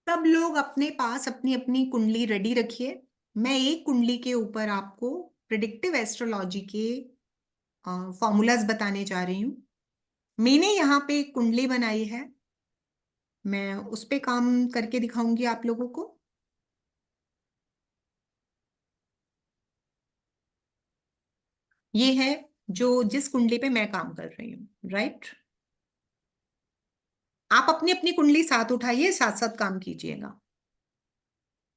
सब लोग अपने पास अपनी अपनी कुंडली रेडी रखिए। मैं एक कुंडली के ऊपर आपको प्रिडिक्टिव एस्ट्रोलॉजी के फॉर्मूलाज बताने जा रही हूँ। मैंने यहाँ पे एक कुंडली बनाई है, मैं उस पे काम करके दिखाऊंगी आप लोगों को। ये है जिस कुंडली पे मैं काम कर रही हूँ, राइट। आप अपनी अपनी कुंडली साथ उठाइए, साथ साथ काम कीजिएगा।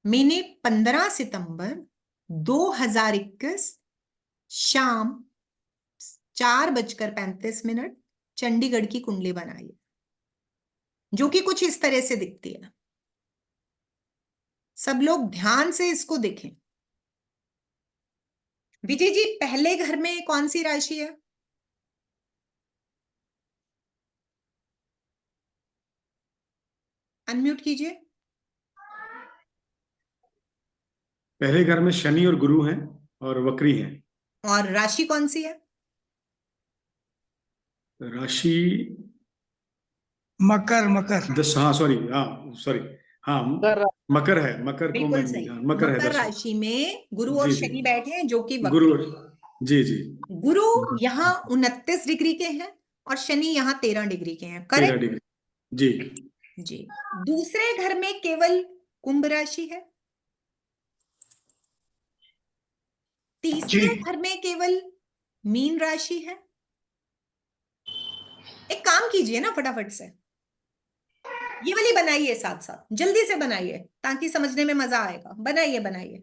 मैंने 15 सितंबर 2021 शाम 4:35 चंडीगढ़ की कुंडली बनाई है, जो कि कुछ इस तरह से दिखती है। सब लोग ध्यान से इसको देखें। विजय जी, पहले घर में कौन सी राशि है? अनम्यूट कीजिए। पहले घर में शनि और गुरु हैं और वक्री हैं। और राशि कौन सी है? राशि मकर मकर 10, हाँ सॉरी, हाँ सॉरी, हाँ मकर है। मकर को बिल्कुल मैं सही। हाँ, मकर है मकर 10। राशि में गुरु और जी जी, शनि बैठे हैं, जो कि गुरु वक्री। जी जी। गुरु यहाँ 29 डिग्री के हैं और शनि यहाँ 13 डिग्री के हैं, 13 करेक्ट? डिग्री जी। जी। दूसरे घर में केवल कुंभ राशि है। जी। तीसरे घर में केवल मीन राशि है। एक काम कीजिए ना, फटाफट से ये वाली बनाइए, साथ साथ जल्दी से बनाइए ताकि समझने में मजा आएगा। बनाइए बनाइए,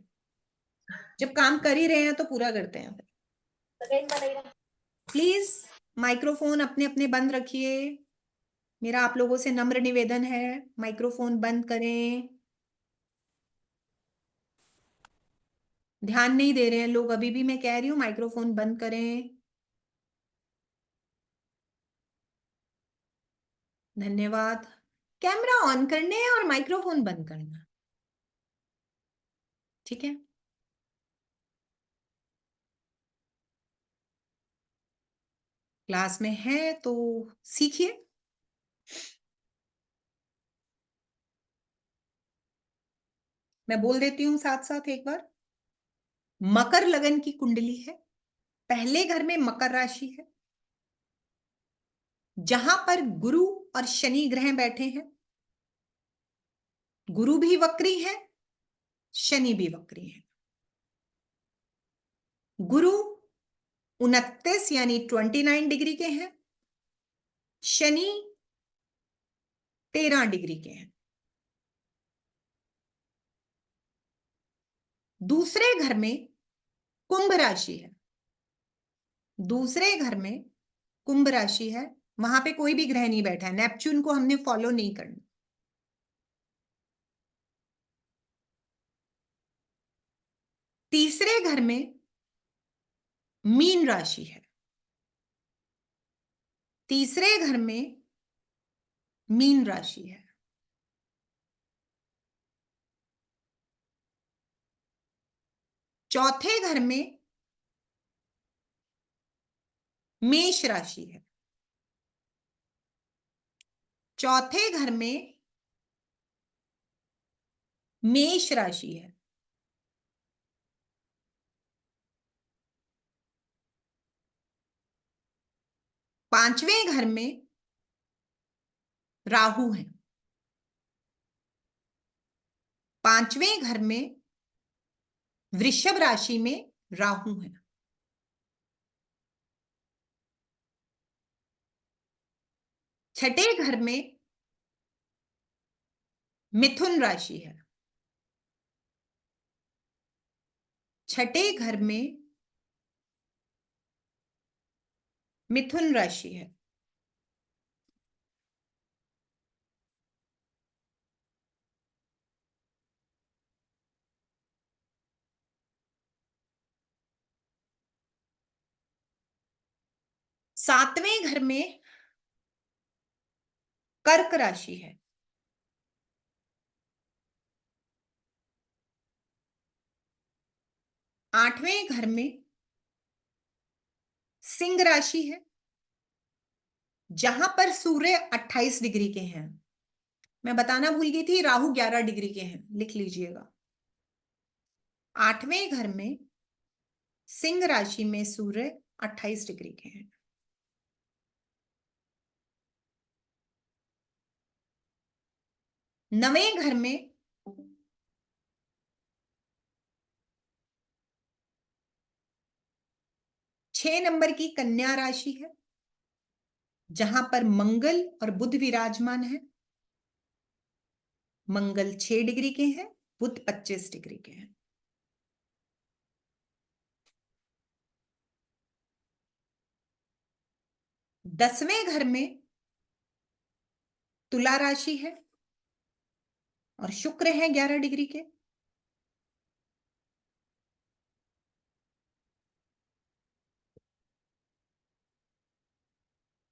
जब काम कर ही रहे हैं तो पूरा करते हैं फिर। प्लीज माइक्रोफोन अपने अपने बंद रखिए। मेरा आप लोगों से नम्र निवेदन है, माइक्रोफोन बंद करें। ध्यान नहीं दे रहे हैं लोग, अभी भी मैं कह रही हूं माइक्रोफोन बंद करें। धन्यवाद। कैमरा ऑन करने हैं और माइक्रोफोन बंद करना, ठीक है? क्लास में है तो सीखिए। मैं बोल देती हूं साथ साथ एक बार। मकर लगन की कुंडली है, पहले घर में मकर राशि है, जहां पर गुरु और शनि ग्रह बैठे हैं। गुरु भी वक्री है, शनि भी वक्री है। गुरु 29 यानी 29 डिग्री के हैं, शनि 13 डिग्री के हैं। दूसरे घर में कुंभ राशि है। दूसरे घर में कुंभ राशि है, वहां पे कोई भी ग्रह नहीं बैठा है, नेपच्यून को हमने फॉलो नहीं करना। तीसरे घर में मीन राशि है। तीसरे घर में मीन राशि है। चौथे घर में मेष राशि है। चौथे घर में मेष राशि है। पांचवें घर में राहु है। पांचवें घर में वृषभ राशि में राहु है। छठे घर में मिथुन राशि है। छठे घर में मिथुन राशि है। सातवें घर में कर्क राशि है। आठवें घर में सिंह राशि है, जहां पर सूर्य 28 डिग्री के हैं। मैं बताना भूल गई थी, राहु 11 डिग्री के हैं, लिख लीजिएगा। 8वें घर में सिंह राशि में सूर्य 28 डिग्री के हैं। 9वें घर में छह नंबर की कन्या राशि है, जहां पर मंगल और बुध विराजमान है। मंगल 6 डिग्री के हैं, बुध 25 डिग्री के हैं। 10वें घर में तुला राशि है और शुक्र है 11 डिग्री के।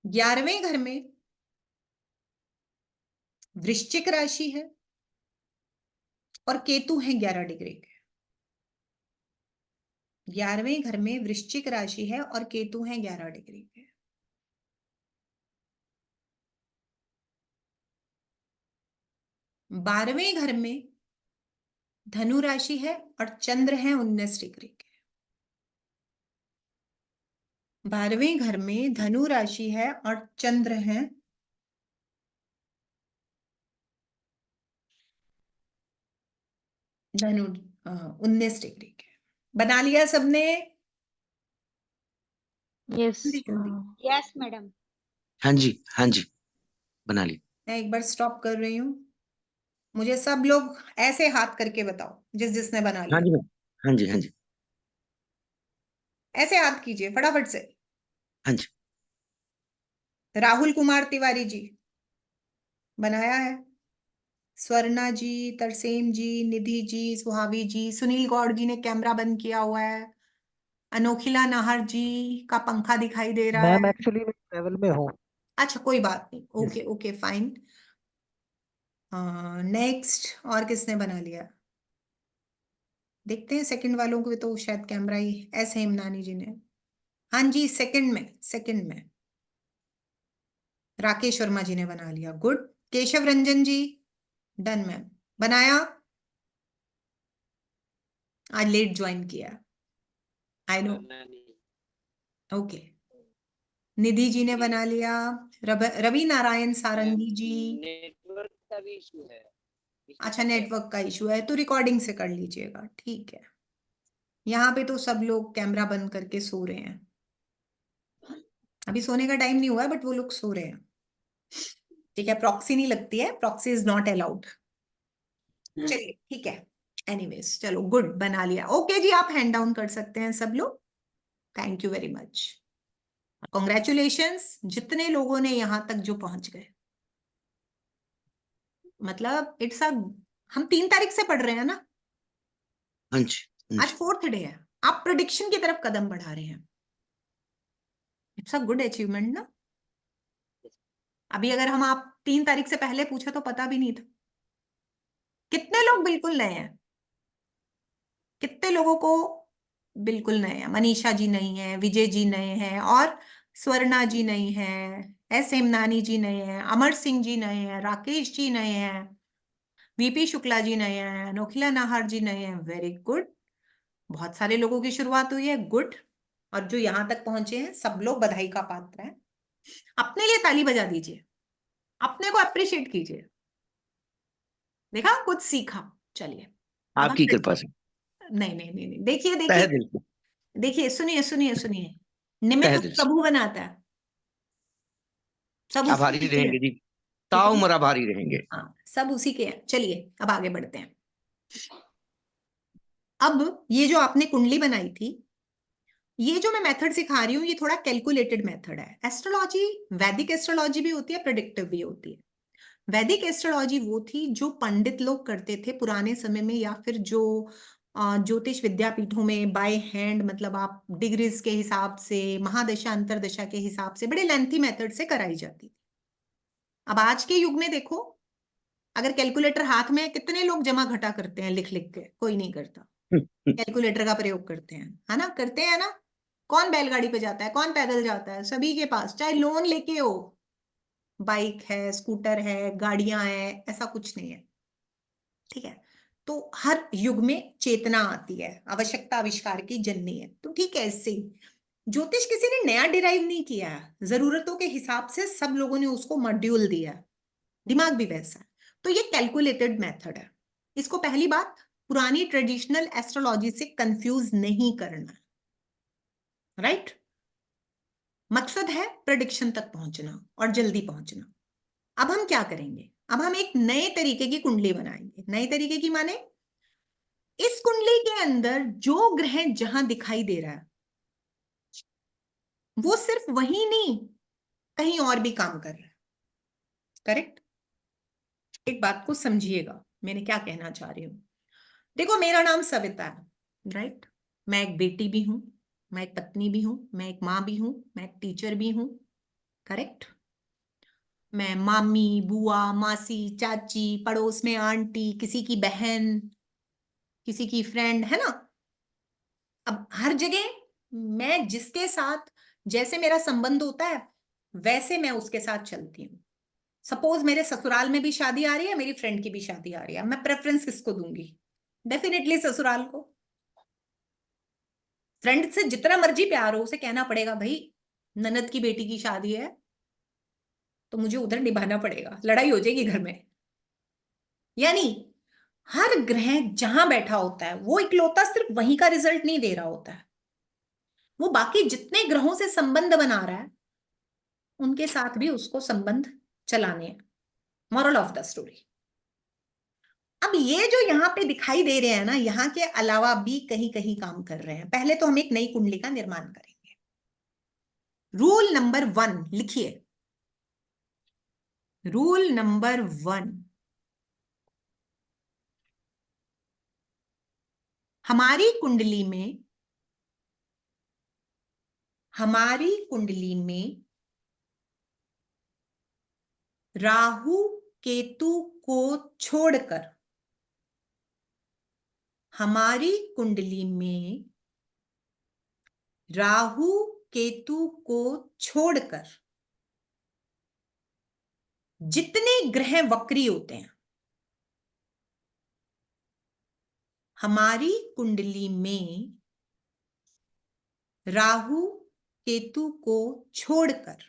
11वें घर में वृश्चिक राशि है और केतु है 11 डिग्री के। 11वें घर में वृश्चिक राशि है और केतु है 11 डिग्री के। 12वें घर में धनु राशि है और चंद्र है 19 डिग्री के। 12वें घर में धनु राशि है और चंद्र है 19 डिग्री के। बना लिया सबने? यस जल्दी। Yes madam. हाँ जी बना ली। मैं एक बार स्टॉप कर रही हूँ। मुझे सब लोग ऐसे हाथ करके बताओ जिसने बना हाँ लिया। जी मैम, हाँ जी ऐसे हाथ कीजिए फटाफट से। हाँ जी। राहुल कुमार तिवारी जी बनाया है। स्वर्णा जी, तरसेम जी, निधि जी, सुहावी जी, सुनील गौड़ जी ने कैमरा बंद किया हुआ है। अनोखिला नाहर जी का पंखा दिखाई दे रहा मैम है। एक्चुअली मैं ट्रेवल में हूँ। अच्छा कोई बात नहीं, ओके ओके फाइन। नेक्स्ट और किसने बना लिया? देखते हैं सेकंड वालों को, तो शायद कैमरा ही। ऐसे हिमनानी जी ने, हाँ जी सेकंड में राकेश वर्मा जी ने बना लिया। गुड। केशव रंजन जी डन मैम, बनाया। आज लेट ज्वाइन किया, I know. Okay. Nidhi ji ने बना लिया। रवि नारायण सारंगी जी। नेटवर्क का भी इशू है। अच्छा नेटवर्क का इशू है तो रिकॉर्डिंग से कर लीजिएगा, ठीक है। यहाँ पे तो सब लोग कैमरा बंद करके सो रहे हैं। अभी सोने का टाइम नहीं हुआ है बट वो लोग सो रहे हैं। ठीक है, प्रॉक्सी नहीं लगती है, प्रॉक्सी इज नॉट अलाउड। चलिए ठीक है। एनीवेज चलो गुड, बना लिया। ओके जी, आप हैंड डाउन कर सकते हैं सब लोग। Thank you very much, congratulations जितने लोगों ने यहां तक जो पहुंच गए। मतलब इट्स अ, हम 3 तारीख से पढ़ रहे हैं ना, हाँ जी आज 4th डे है। आप प्रेडिक्शन की तरफ कदम बढ़ा रहे हैं। इट्स अ गुड अचीवमेंट ना। अभी अगर हम आप 3 तारीख से पहले पूछे तो पता भी नहीं था। कितने लोग बिल्कुल नए हैं? कितने लोगों को बिल्कुल नए हैं? मनीषा जी नहीं है, विजय जी नए हैं, और स्वर्णा जी नहीं है, एस हेमनानी जी नए हैं, अमर सिंह जी नए हैं, राकेश जी नए हैं, वीपी शुक्ला जी नए हैं, अनोखिला नाहर जी नए हैं। वेरी गुड, बहुत सारे लोगों की शुरुआत हुई है। गुड। और जो यहां तक पहुंचे हैं सब लोग बधाई का पात्र हैं। अपने लिए ताली बजा दीजिए, अपने को अप्रिशिएट कीजिए। देखा, कुछ सीखा। चलिए अब आपकी हम, कृपा से नहीं, देखिए तहे देखिए दिल से देखिए, सुनिए। तहे निमित्त दिल से प्रभु बनाता है, सब उसकी आभारी नीचे है, रहेंगे जी, ठीक है ताऊ ना? उम्र आभारी रहेंगे। हाँ सब उसी के हैं। चलिए अब आगे बढ़ते हैं। अब ये जो आपने कुंडली बनाई थी, ये जो मैं मेथड सिखा रही हूँ, ये थोड़ा कैलकुलेटेड मेथड है। एस्ट्रोलॉजी, वैदिक एस्ट्रोलॉजी भी होती है, प्रेडिक्टिव भी होती है। वैदिक एस्ट्रोलॉजी वो थी जो पंडित लोग करते थे पुराने समय में, या फिर जो ज्योतिष विद्यापीठों में बाय हैंड, मतलब आप डिग्रीज के हिसाब से, महादशा अंतरदशा के हिसाब से, बड़े लेंथी मेथड से कराई जाती थी। अब आज के युग में देखो, अगर कैलकुलेटर हाथ में है, कितने लोग जमा घटा करते हैं लिख लिख के? कोई नहीं करता। कैलकुलेटर का प्रयोग करते हैं, है ना? करते हैं ना? कौन बैलगाड़ी पे जाता है, कौन पैदल जाता है? सभी के पास, चाहे लोन लेके हो, बाइक है, स्कूटर है, गाड़ियां हैं, ऐसा कुछ नहीं है। ठीक है, तो हर युग में चेतना आती है, आवश्यकता आविष्कार की जननी है। तो ठीक है, इससे ही ज्योतिष किसी ने नया डिराइव नहीं किया है, जरूरतों के हिसाब से सब लोगों ने उसको मॉड्यूल दिया है, दिमाग भी वैसा है। तो ये कैलकुलेटेड मेथड है। इसको पहली बात पुरानी ट्रेडिशनल एस्ट्रोलॉजी से कंफ्यूज नहीं करना, राइट? मकसद है प्रेडिक्शन तक पहुंचना और जल्दी पहुंचना। अब हम क्या करेंगे? अब हम एक नए तरीके की कुंडली बनाएंगे। नए तरीके की माने इस कुंडली के अंदर जो ग्रह जहां दिखाई दे रहा है वो सिर्फ वही नहीं, कहीं और भी काम कर रहा है। करेक्ट? एक बात को समझिएगा, मैंने क्या कहना चाह रही हूं। देखो, मेरा नाम सविता है, राइट? मैं एक बेटी भी हूं, मैं एक पत्नी भी हूं, मैं एक मां भी हूं, मैं एक टीचर भी हूं। करेक्ट? मैं मामी, बुआ, मासी, चाची, पड़ोस में आंटी, किसी की बहन, किसी की फ्रेंड, है ना? अब हर जगह मैं जिसके साथ जैसे मेरा संबंध होता है वैसे मैं उसके साथ चलती हूँ। सपोज मेरे ससुराल में भी शादी आ रही है, मेरी फ्रेंड की भी शादी आ रही है, मैं प्रेफरेंस किसको दूंगी? डेफिनेटली ससुराल को। फ्रेंड से जितना मर्जी प्यार हो, उसे कहना पड़ेगा भाई ननद की बेटी की शादी है तो मुझे उधर निभाना पड़ेगा, लड़ाई हो जाएगी घर में। यानी हर ग्रह जहां बैठा होता है वो इकलौता सिर्फ वहीं का रिजल्ट नहीं दे रहा होता है, वो बाकी जितने ग्रहों से संबंध बना रहा है उनके साथ भी उसको संबंध चलाने हैं। Moral of the story. अब ये जो यहाँ पे दिखाई दे रहे हैं ना, यहाँ के अलावा भी कहीं कहीं काम कर रहे हैं। पहले तो हम एक नई कुंडली का निर्माण करेंगे। रूल नंबर 1 लिखिए। रूल नंबर 1, हमारी कुंडली में राहु केतु को छोड़कर, हमारी कुंडली में राहु केतु को छोड़कर जितने ग्रह वक्री होते हैं, हमारी कुंडली में राहु केतु को छोड़कर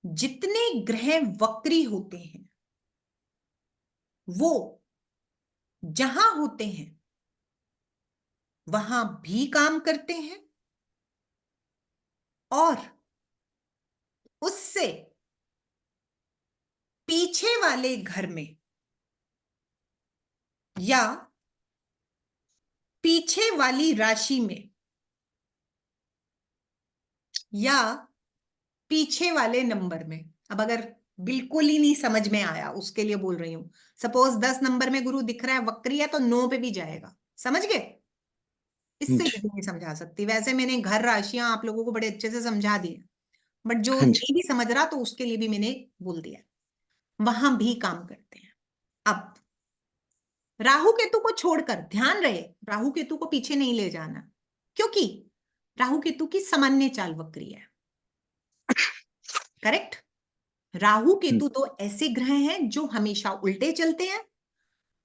जितने ग्रह वक्री होते हैं वो जहां होते हैं वहां भी काम करते हैं और उससे पीछे वाले घर में या पीछे वाली राशि में या पीछे वाले नंबर में। अब अगर बिल्कुल ही नहीं समझ में आया उसके लिए बोल रही हूं, सपोज 10 नंबर में गुरु दिख रहा है वक्री है तो 9 पे भी जाएगा। समझ गए? इससे जी, भी नहीं समझा सकती। वैसे मैंने घर राशियां आप लोगों को बड़े अच्छे से समझा दी, बट जो हाँ जी, नहीं भी समझ रहा तो उसके लिए भी मैंने बोल दिया, वहां भी काम करते हैं। अब राहु केतु को छोड़कर ध्यान रहे, राहु केतु को पीछे नहीं ले जाना, क्योंकि राहु केतु की सामान्य चाल वक्री है। करेक्ट? राहु केतु दो ऐसे ग्रह हैं जो हमेशा उल्टे चलते हैं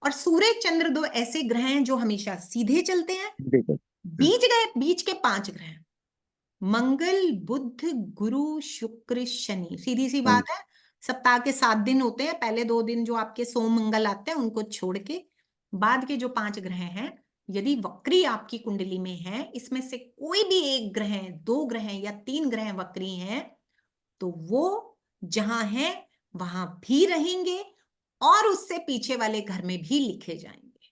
और सूर्य चंद्र दो ऐसे ग्रह हैं जो हमेशा सीधे चलते हैं। बिल्कुल। बीच के 5 ग्रह मंगल, बुध, गुरु, शुक्र, शनि। सीधी सी हाँ बात है, सप्ताह के 7 दिन होते हैं, पहले 2 दिन जो आपके सोम मंगल आते हैं उनको छोड़ के बाद के जो 5 ग्रह हैं, यदि वक्री आपकी कुंडली में है, इसमें से कोई भी एक ग्रह, 2 ग्रह या 3 ग्रह वक्री हैं, तो वो जहां है वहां भी रहेंगे और उससे पीछे वाले घर में भी लिखे जाएंगे।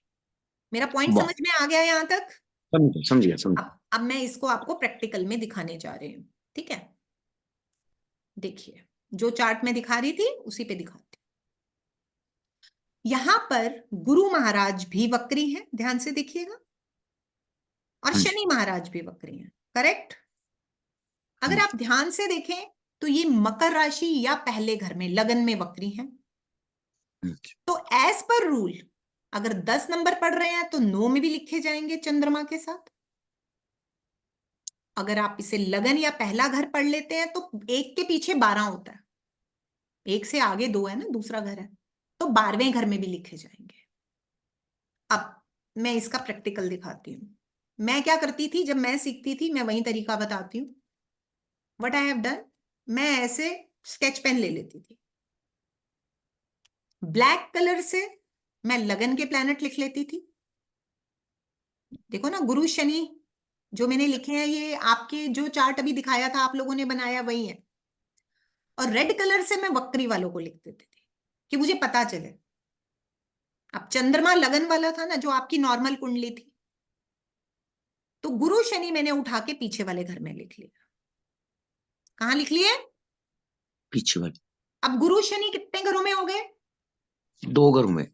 मेरा पॉइंट वाह, समझ में आ गया यहां तक? समझ गया। अब मैं इसको आपको प्रैक्टिकल में दिखाने जा रही हूँ। ठीक है, देखिए जो चार्ट में दिखा रही थी उसी पे दिखाती हूँ। यहां पर गुरु महाराज भी वक्री हैं, ध्यान से देखिएगा, और हाँ जी, शनि महाराज भी वक्री हैं। करेक्ट? हाँ अगर जी, आप ध्यान से देखें तो ये मकर राशि या पहले घर में लगन में वक्री हैं। हाँ जी, तो एज पर रूल अगर 10 नंबर पढ़ रहे हैं तो 9 में भी लिखे जाएंगे चंद्रमा के साथ। अगर आप इसे लगन या पहला घर पढ़ लेते हैं तो 1 के पीछे 12 होता है। एक से आगे 2 है ना, दूसरा घर है, तो 12वें घर में भी लिखे जाएंगे। अब मैं इसका प्रैक्टिकल दिखाती हूँ। मैं क्या करती थी जब मैं सीखती थी, मैं वही तरीका बताती हूँ। व्हाट आई हैव डन, मैं ऐसे स्केच पेन ले लेती थी, ब्लैक कलर से मैं लगन के प्लैनेट लिख लेती थी। देखो ना, गुरु शनि जो मैंने लिखे हैं, ये आपके जो चार्ट अभी दिखाया था आप लोगों ने बनाया वही है। और रेड कलर से मैं वक्री वालों को लिख देती थी कि मुझे पता चले। अब चंद्रमा लगन वाला था ना, जो आपकी नॉर्मल कुंडली थी, तो गुरु शनि मैंने उठा के पीछे वाले घर में लिख लिया। कहां लिख लिए? पीछे वाले अब गुरु शनि कितने घरों में हो गए? 2 घरों में।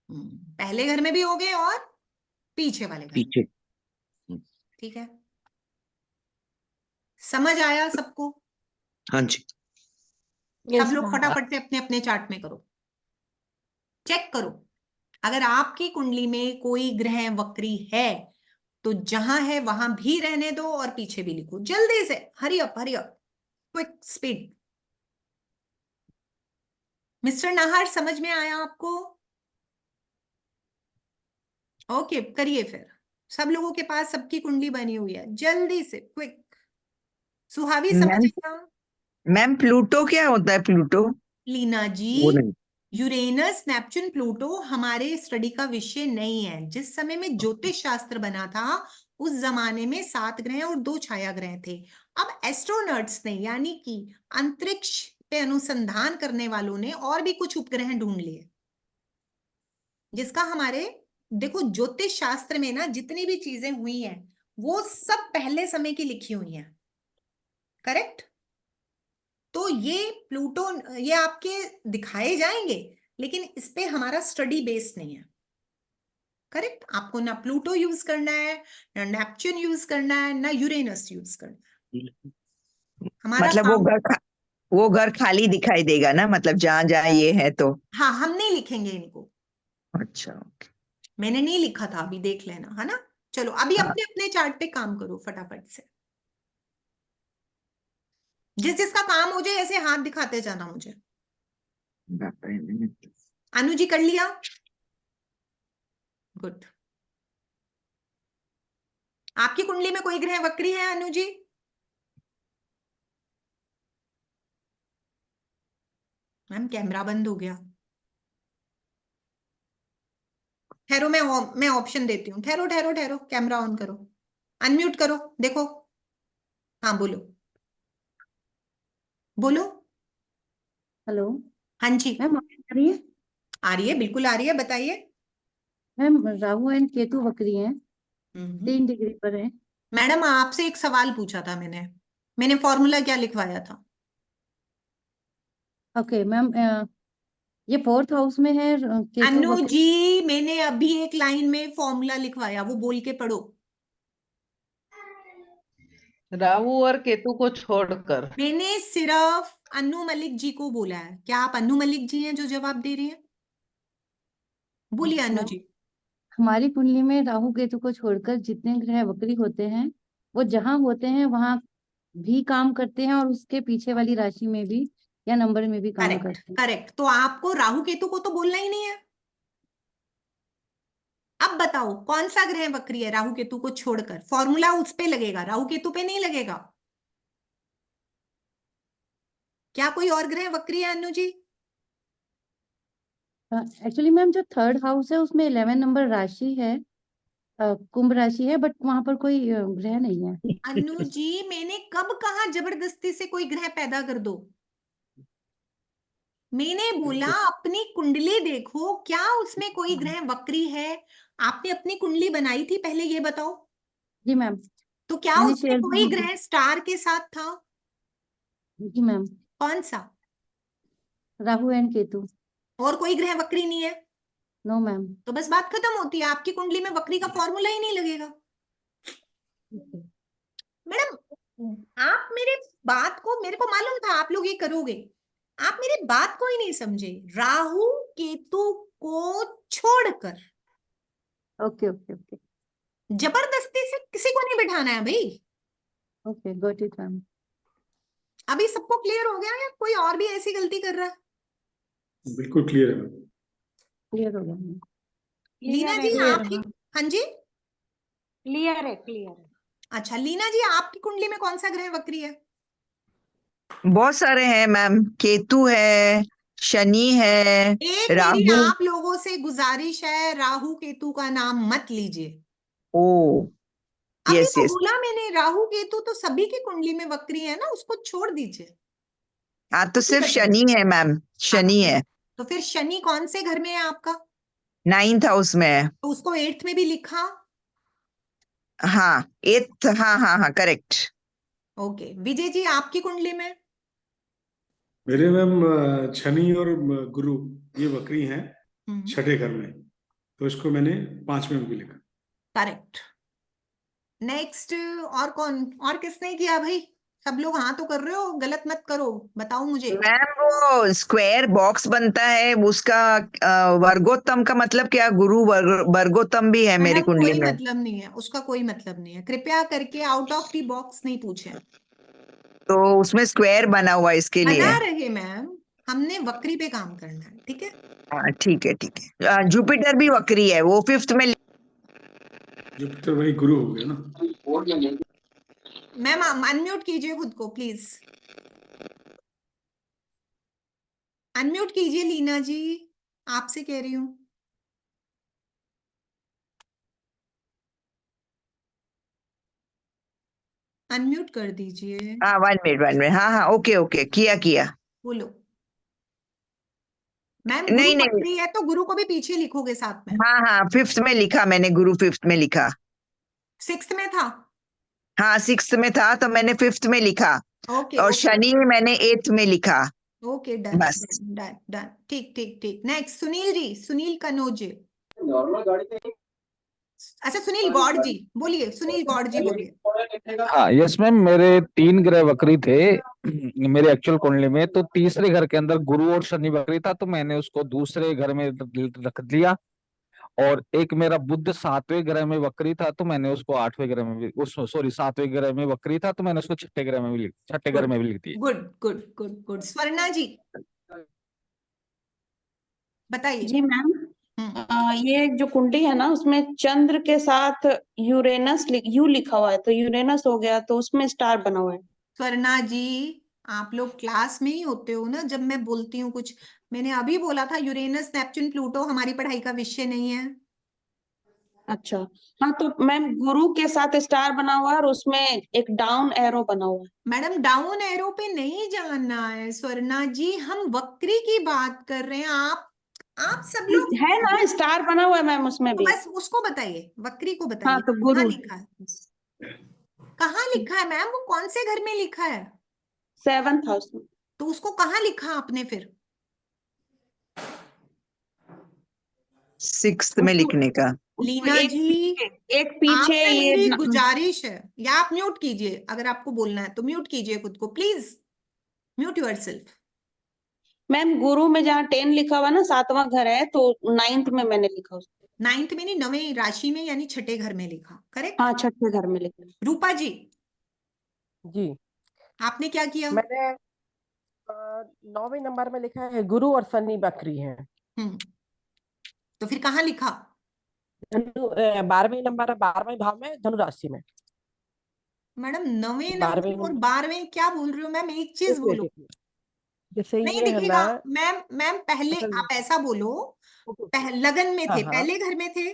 पहले घर में भी हो गए और पीछे वाले घर में। पीछे। ठीक है, समझ आया सबको? हाँ जी। सब लोग फटाफट से अपने अपने चार्ट में करो, चेक करो। अगर आपकी कुंडली में कोई ग्रह वक्री है तो जहां है वहां भी रहने दो और पीछे भी लिखो जल्दी से। Hurry up, hurry up, quick speed. Mister Nahar, समझ में आया आपको? ओके, करिए फिर। सब लोगों के पास सबकी कुंडली बनी हुई है, जल्दी से क्विक। सुहावी मैम समझेगा? मैम प्लूटो क्या होता है? प्लूटो लीना जी, वो नहीं। यूरेनस, नेपच्यून, प्लूटो हमारे स्टडी का विषय नहीं है। जिस समय में ज्योतिष शास्त्र बना था उस जमाने में 7 ग्रह और 2 छाया ग्रह थे। अब एस्ट्रोनॉट्स ने, यानी कि अंतरिक्ष पे अनुसंधान करने वालों ने और भी कुछ उपग्रह ढूंढ लिए, जिसका हमारे, देखो ज्योतिष शास्त्र में ना जितनी भी चीजें हुई हैं वो सब पहले समय की लिखी हुई हैं, करेक्ट? तो ये प्लूटो, ये आपके दिखाए जाएंगे, लेकिन इस पे हमारा स्टडी बेस नहीं है, करेक्ट? आपको ना प्लूटो यूज करना है, ना नेपच्यून यूज करना है, ना यूरेनस यूज करना है। हमारा मतलब काम, वो घर खाली दिखाई देगा ना, मतलब जहाँ जहाँ ये है तो। हाँ, हम नहीं लिखेंगे इनको। अच्छा, ओके। मैंने नहीं लिखा था, अभी देख लेना, है ना? चलो अभी हाँ, अपने अपने चार्ट पे काम करो फटाफट से। जिस जिसका काम हो जाए ऐसे हाथ दिखाते जाना मुझे। बाप रे, मैंने तो- अनु जी कर लिया? गुड। आपकी कुंडली में कोई ग्रह वक्री है अनु जी? मैम कैमरा बंद हो गया। ठहरो, मैं ऑप्शन देती हूँ। ठहरो ठहरो ठहरो, कैमरा ऑन करो, अनम्यूट करो, देखो। हाँ बोलो, बोलो। हेलो हाँ जी, मैम, आवाज आ रही है? आ रही है, बिल्कुल आ रही है, बताइए। मैम राहु एंड केतु वक्री हैं, हम्म। 3 डिग्री पर है। मैडम आपसे एक सवाल पूछा था मैंने फॉर्मूला क्या लिखवाया था? ओके मैम, ये 4th हाउस में है केतु अनु वक्री। जी, मैंने अभी एक लाइन में फॉर्मूला लिखवाया, वो बोल के पढ़ो। राहु और केतु को छोड़कर। मैंने सिर्फ अनु मलिक जी को बोला है। क्या आप अनु मलिक जी हैं जो जवाब दे रही हैं? बोलिए अनु मैम जी। हमारी कुंडली में राहु केतु को छोड़कर जितने ग्रह वक्री होते हैं वो जहाँ होते हैं वहां भी काम करते हैं, और उसके पीछे वाली राशि में भी या नंबर में भी काम करेक्ट करते हैं। करेक्ट, तो आपको राहु केतु को तो बोलना ही नहीं है। अब बताओ कौन सा ग्रह वक्री है राहु केतु को छोड़कर? फॉर्मूला उस पे लगेगा, राहु केतु पे नहीं लगेगा। क्या कोई और ग्रह वक्री है अनु जी? एक्चुअली मैम जो 3rd हाउस है उसमें 11 नंबर राशि है, कुंभ राशि है, बट वहां पर कोई ग्रह नहीं है। अनु जी, मैंने कब कहा जबरदस्ती से कोई ग्रह पैदा कर दो? मैंने बोला अपनी कुंडली देखो, क्या उसमें कोई ग्रह वक्री है? आपने अपनी कुंडली बनाई थी पहले, ये बताओ। जी मैम, तो क्या मैंने उसमें शेयर कोई ग्रह स्टार के साथ था? जी मैम, कौन सा? राहु एंड केतु। और कोई ग्रह वक्री नहीं है? No ma'am. तो बस बात खत्म होती है, आपकी कुंडली में वक्री का फॉर्मूला ही नहीं लगेगा। मैडम आप मेरे बात को, मेरे को मालूम था आप लोग ये करोगे, आप मेरी बात को ही नहीं समझे। राहु केतु को छोड़कर ओके ओके ओके जबरदस्ती से किसी को नहीं बिठाना है भाई। Okay, got it ma'am. अभी सबको क्लियर हो गया या कोई और भी ऐसी गलती कर रहा है? बिल्कुल क्लियर है मैम। क्लियर हो गया मैम। लीना जी clear है आपकी, मैम। हाँ जी, क्लियर है क्लियर है। अच्छा लीना जी आपकी कुंडली में कौन सा ग्रह वक्री है? बहुत सारे हैं मैम, केतु है, शनि है, एक मेरी राहु। आप लोगों से गुजारिश है, राहु केतु का नाम मत लीजिए। ओ अभी यस तो यस। बोला मैंने, राहु केतु तो सभी की कुंडली में वक्री है ना, उसको छोड़ दीजिए। हाँ तो सिर्फ शनि है मैम, शनि है, तो फिर शनि कौन से घर में है आपका? 9th हाउस में है। तो उसको 8th में भी लिखा। हाँ 8th, हाँ हाँ हाँ करेक्ट। ओके विजय जी आपकी कुंडली में? मेरे मैम शनि और गुरु ये वक्री हैं हम्म, छठे घर में, तो इसको मैंने 5वें में भी लिखा। करेक्ट। नेक्स्ट, और कौन, और किसने किया भाई? सब लोग हाँ तो कर रहे हो, गलत मत करो, बताओ मुझे। मैम वो स्क्वायर बॉक्स बनता है उसका वर्गोत्तम का मतलब क्या? गुरु वर्गोत्तम भी है मेरी मैडम कुंडली कोई में। मतलब नहीं है, उसका कोई मतलब नहीं है, कृपया करके आउट ऑफ द बॉक्स नहीं पूछें। तो उसमें स्क्वायर बना हुआ है इसके लिए। बना रहे मैम, हमने वक्री पे काम करना है, ठीक है? हाँ ठीक है ठीक है। जुपिटर भी वक्री है, वो 5th में। जुपिटर वही गुरु हो गया ना। मैम अनम्यूट कीजिए खुद को प्लीज, अनम्यूट कीजिए लीना जी, आपसे कह रही हूँ। अनम्यूट कर दीजिए, हाँ 1 मिनट, हाँ हाँ ओके ओके, किया किया। बोलो। मैम गुरु नहीं नहीं, वक्री है तो गुरु को भी पीछे लिखोगे साथ में। हाँ हाँ 5th में लिखा मैंने, गुरु 5th में लिखा। 6th में था। हाँ 6th में था तो मैंने 5th में लिखा, ओके और ओके शनि मैंने 8th में लिखा। ओके, डन बस। डन डन डन, ठीक ठीक ठीक। नेक्स्ट सुनील जी, सुनील कनोज। अच्छा सुनील गौड़ जी बोलिए, सुनील गौड़ जी बोलिए। हाँ यस मैम, मेरे 3 ग्रह वक्री थे मेरे एक्चुअल कुंडली में। तो तीसरे घर के अंदर गुरु और शनि वक्री था, तो मैंने उसको दूसरे घर में रख दिया। और एक मेरा बुध 7वें ग्रह में वक्री था, तो मैंने उसको 8वें ग्रह में भी, उस सॉरी 7वें ग्रह में वक्री था, तो मैंने उसको छठे घर गुड में भी लिख दिया। Good good good good. Swarna ji बताइए। जी मैम, हम्म, ये जो कुंडली है ना उसमें चंद्र के साथ यूरेनस यू लिखा हुआ है, तो यूरेनस हो गया, तो उसमें स्टार बना हुआ है। स्वर्णा जी आप लोग क्लास में ही होते हो ना जब मैं बोलती हूँ कुछ। मैंने अभी बोला था यूरेनस नेपच्यून प्लूटो हमारी पढ़ाई का विषय नहीं है। अच्छा, हाँ तो मैम गुरु के साथ स्टार बना हुआ है और उसमें एक डाउन एरो बना हुआ है। मैडम डाउन एरो पे नहीं जाना है स्वर्णा जी, हम वक्री की बात कर रहे हैं। आप सब लोग है ना, स्टार बना हुआ है मैम उसमें तो भी। बस उसको बताइए, वक्री को हाँ बताइए तो कहाँ गुरु लिखा है, कहाँ लिखा है मैम, वो कौन से घर में लिखा है? 7th हाउस में। तो उसको कहाँ लिखा आपने फिर? 6th में उसको लिखने का। उसको लीना जी एक पीछे आपसे ये मेरी गुजारिश है, या आप म्यूट कीजिए, अगर आपको बोलना है तो म्यूट कीजिए खुद को प्लीज, म्यूट योरसेल्फ। मैम गुरु में जहाँ 10 लिखा हुआ ना, 7वां घर है, तो 9th में मैंने लिखा उसको। 9th में नहीं, 9वें राशि में यानी छठे घर में लिखा, करेक्ट? हाँ 6ठे घर में लिखा। रूपा जी जी आपने क्या किया? मैंने 9वें नंबर में लिखा है गुरु और शनि बकरी हैं। हम्म, तो फिर कहाँ लिखा? 12वें नंबर, 12वें भाव में, धनु राशि में। मैडम 9वें 12वें नंबर और नंबर, 12वें क्या बोल रहे हो मैम, एक चीज एक मिनट बोलो। एक मिनट, जैसे नहीं ये है ना। दिखेगा मैम, मैम पहले अच्छा, आप ऐसा बोलो, ओके, लगन में हाँ थे, हाँ, पहले घर में थे,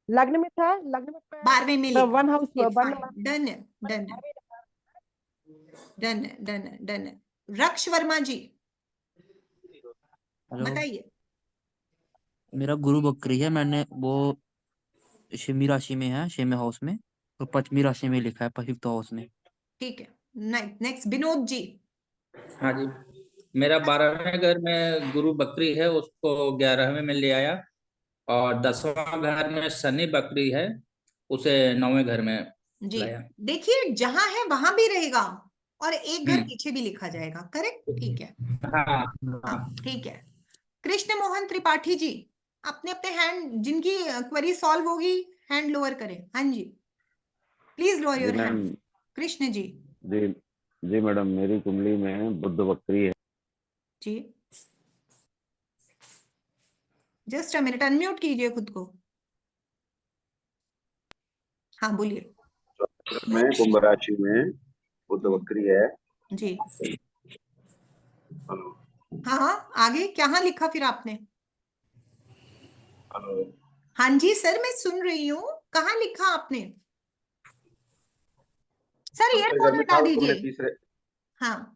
लग्न में था, लग्न में 12वें में मैं लिखा, 1 हाउस, 1 फाइन, नंबर, डन है डन है डन है डन है डन है। रक्ष वर्मा जी हेलो, बताइए। मेरा गुरु बकरी है। मैंने वो सिंह राशि में है, 6वें हाउस में, और 5वीं राशि में लिखा है, 5th हाउस में। ठीक है, नेक्स्ट विनोद जी। हाँ जी, मेरा 12वें घर में गुरु बकरी है, उसको 11वें में ले आया। और 10वां घर में शनि बकरी है, उसे 9वें घर में जी लाया। देखिए जहां है वहां भी रहेगा, और एक घर हम्म, पीछे भी लिखा जाएगा, करेक्ट? ठीक है, हाँ हाँ हाँ। ठीक है। कृष्ण मोहन त्रिपाठी जी अपने अपने हैंड, जिनकी क्वेरी सॉल्व होगी हैंड लोअर करें, हाँ जी प्लीज लोअर जी your ma'am. Hand. Krishna ji जी जी मैडम, मेरी कुंडली में बुध वक्री है। जी जस्ट अ मिनट, अनम्यूट कीजिए खुद को। हाँ बोलिए में कुंभ राशि में बुध वक्री है। जी। हेलो हाँ हाँ, आगे क्या लिखा फिर आपने? हेलो। हाँ जी सर, मैं सुन रही हूँ, कहाँ लिखा आपने? सर दूसरे ईयरफोन घर में हटा था तुमने दीजिए। तीसरे। हाँ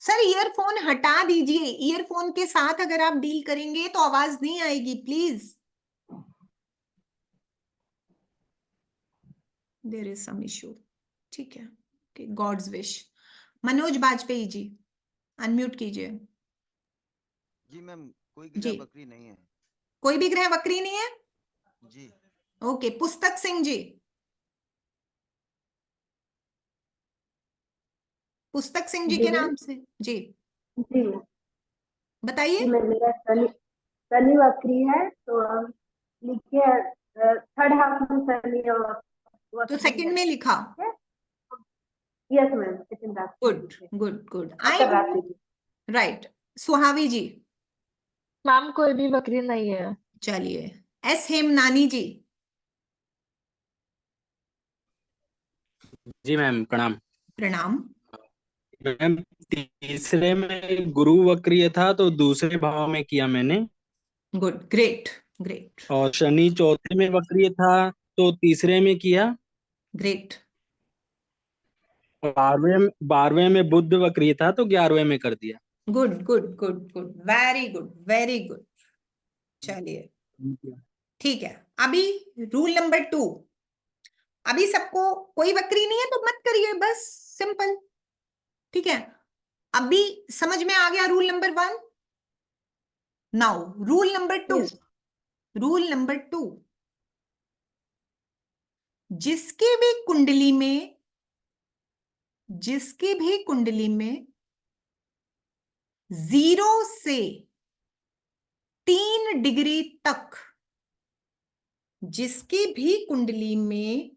सर, ईयरफोन हटा दीजिए। ईयरफोन के साथ अगर आप डील करेंगे तो आवाज नहीं आएगी, please. There is some issue. ठीक है, okay, god's wish. Manoj Bajpayee ji, unmute कीजिए। जी मैम, कोई जी, ग्रह वक्री नहीं है। कोई भी ग्रह वक्री नहीं है? जी। ओके, पुस्तक सिंह जी, पुस्तक सिंह जी के नाम से जी जी बताइए। जी, मैं मेरा शनि वक्री है, तो लिखिए थर्ड हाफ में शनि तो वक्री सेकंड है। में लिखा। यस मैम, सेकंड हाफ में गुड लिखिए। गुड गुड, आई मकर राशि की। राइट। सुहावी जी, मैम कोई भी बकरी नहीं है। चलिए। एस हेमनानी जी, जी मैम प्रणाम। प्रणाम। मैम तीसरे में गुरु वक्रीय था तो दूसरे भाव में किया मैंने। गुड, ग्रेट ग्रेट और शनि चौथे में वक्रीय था तो तीसरे में किया। ग्रेट। और बारहवें में बुध वक्रीय था तो 11वें में कर दिया। Good good good good, very good very good. चलिए ठीक है। अभी रूल नंबर 2। अभी सबको कोई वक्री नहीं है तो मत करिए, बस सिंपल। ठीक है, अभी समझ में आ गया rule number 1। Now rule number 2। Rule number 2, जिसकी भी कुंडली में 0 से 3 डिग्री तक, जिसकी भी कुंडली में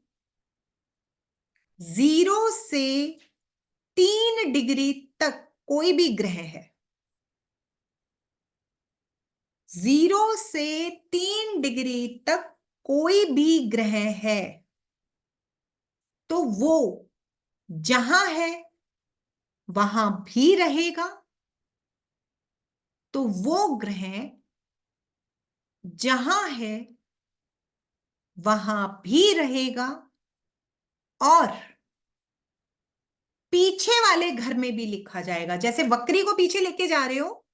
0 से 3 डिग्री तक कोई भी ग्रह है, 0 से 3 डिग्री तक कोई भी ग्रह है, तो वो जहां है वहां भी रहेगा। तो वो ग्रह जहां है वहां भी रहेगा और पीछे वाले घर में भी लिखा जाएगा। जैसे वक्री को पीछे लेके जा रहे हो,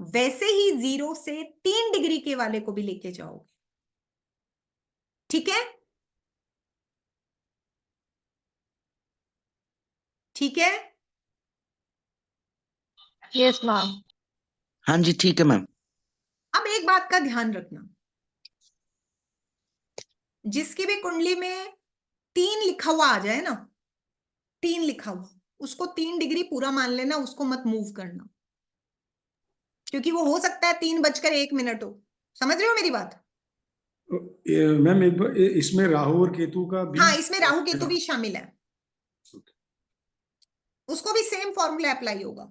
वैसे ही 0 से 3 डिग्री के वाले को भी लेके जाओगे। ठीक है? ठीक है? Yes ma'am. हाँ जी ठीक है मैम। अब एक बात का ध्यान रखना, जिसकी भी कुंडली में 3 लिखा हुआ आ जाए ना, 3 लिखा हुआ, उसको 3 डिग्री पूरा मान लेना, उसको मत मूव करना, क्योंकि वो हो सकता है 3:01 हो। समझ रहे हो मेरी बात? मैम एक बार इसमें राहु और केतु का भी। हाँ, इसमें राहु केतु भी शामिल है, उसको भी सेम फॉर्मूला अप्लाई होगा।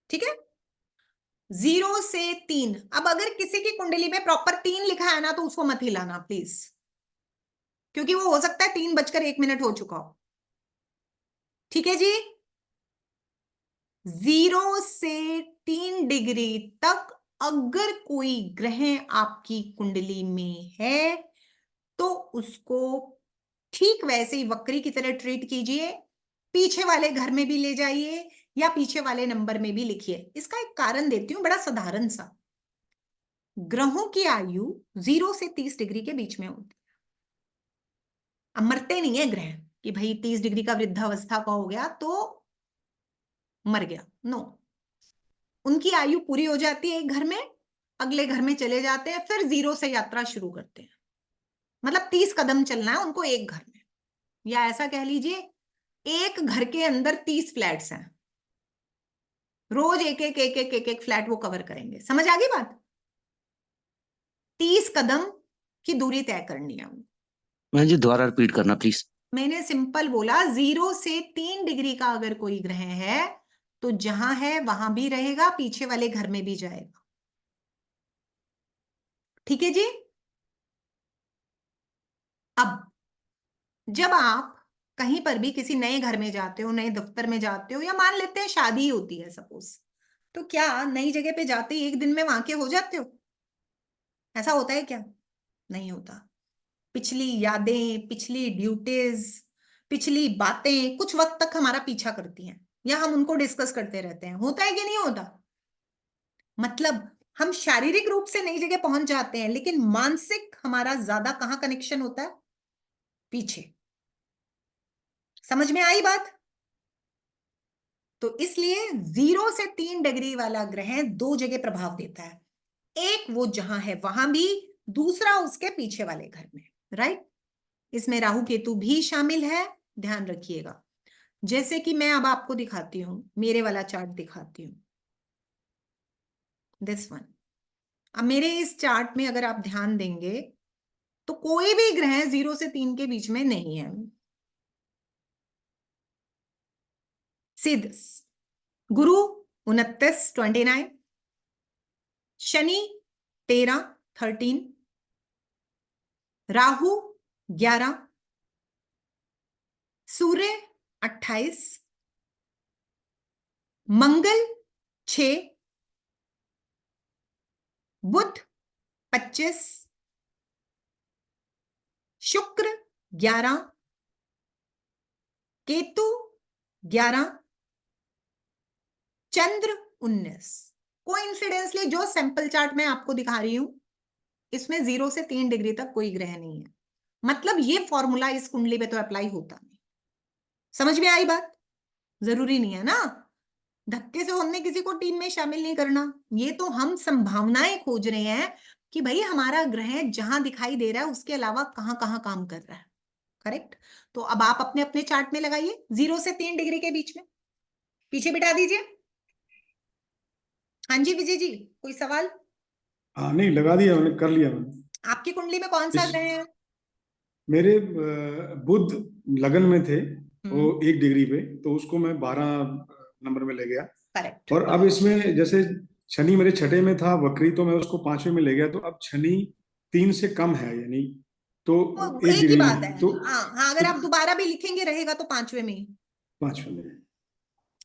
ठीक है? 0 से 3। अब अगर किसी की कुंडली में प्रॉपर 3 लिखा है ना, तो उसको मत हिलाना प्लीज, क्योंकि वो हो सकता है 3:01 हो चुका हो। ठीक है जी? 0 से 3 डिग्री तक अगर कोई ग्रह आपकी कुंडली में है तो उसको ठीक वैसे ही वक्री की तरह ट्रीट कीजिए, पीछे वाले घर में भी ले जाइए या पीछे वाले नंबर में भी लिखिए। इसका एक कारण देती हूं, बड़ा साधारण सा। ग्रहों की आयु 0 से 30 डिग्री के बीच में होती है। अब मरते नहीं है ग्रह कि भाई 30 डिग्री का वृद्धावस्था का हो गया तो मर गया, नो। उनकी आयु पूरी हो जाती है एक घर में, अगले घर में चले जाते हैं, फिर 0 से यात्रा शुरू करते हैं। मतलब 30 कदम चलना है उनको एक घर में, या ऐसा कह लीजिए एक घर के अंदर 30 फ्लैट्स हैं, रोज एक एक फ्लैट वो कवर करेंगे। समझ आ गई बात? 30 कदम की दूरी तय करनी है उनको। मैं जी दोबारा रिपीट करना प्लीज। मैंने सिंपल बोला, 0 से 3 डिग्री का अगर कोई ग्रह है तो जहां है वहां भी रहेगा, पीछे वाले घर में भी जाएगा। ठीक है जी। अब जब आप कहीं पर भी किसी नए घर में जाते हो, नए दफ्तर में जाते हो, या मान लेते हैं शादी ही होती है सपोज, तो क्या नई जगह पे जाते ही एक दिन में वहां के हो जाते हो? ऐसा होता है क्या? नहीं होता। पिछली यादें, पिछली ड्यूटीज, पिछली बातें कुछ वक्त तक हमारा पीछा करती हैं, या हम उनको डिस्कस करते रहते हैं। होता है कि नहीं होता? मतलब हम शारीरिक रूप से नई जगह पहुंच जाते हैं, लेकिन मानसिक हमारा ज्यादा कहाँ कनेक्शन होता है? पीछे। समझ में आई बात? तो इसलिए 0 से 3 डिग्री वाला ग्रह दो जगह प्रभाव देता है। एक वो जहां है वहां भी, दूसरा उसके पीछे वाले घर में। राइट? इसमें राहु केतु भी शामिल है, ध्यान रखिएगा। जैसे कि मैं अब आपको दिखाती हूं, मेरे वाला चार्ट दिखाती हूं, दिस वन। अब मेरे इस चार्ट में अगर आप ध्यान देंगे तो कोई भी ग्रह 0 से 3 के बीच में नहीं है। सीधे गुरु 29, शनि 13, राहु 11, सूर्य 28, मंगल 6, बुध 25, शुक्र 11, केतु 11, चंद्र 19। कोइंसिडेंसली जो सैंपल चार्ट मैं आपको दिखा रही हूं, इसमें 0 से 3 डिग्री तक कोई ग्रह नहीं है। मतलब ये फॉर्मूला इस कुंडली पे तो अप्लाई होता नहीं। समझ में आई बात? जरूरी नहीं है ना धक्के से हमने किसी को टीम में शामिल नहीं करना। ये तो हम संभावनाएं खोज रहे हैं कि भाई हमारा ग्रह जहां दिखाई दे रहा है उसके अलावा कहां कहां काम कर रहा है। करेक्ट? तो अब आप अपने अपने चार्ट में लगाइए 0 से 3 डिग्री के बीच में, पीछे बिठा दीजिए। हाँ जी विजय जी, कोई सवाल? हाँ नहीं, लगा दिया मैंने, कर लिया मैंने। आपकी कुंडली में कौन सा ग्रह है? मेरे बुध लगन में थे, वो 1 डिग्री पे, तो उसको मैं 12 नंबर में ले गया। करेक्ट। और अब इसमें जैसे शनि मेरे छठे में था वक्री, तो मैं उसको 5वें में ले गया। तो अब शनि 3 से कम है, यानी तो 1 एक ही डिग्री बात है। तो हाँ, अगर आप दोबारा भी लिखेंगे रहेगा तो 5वें में ही 5वें में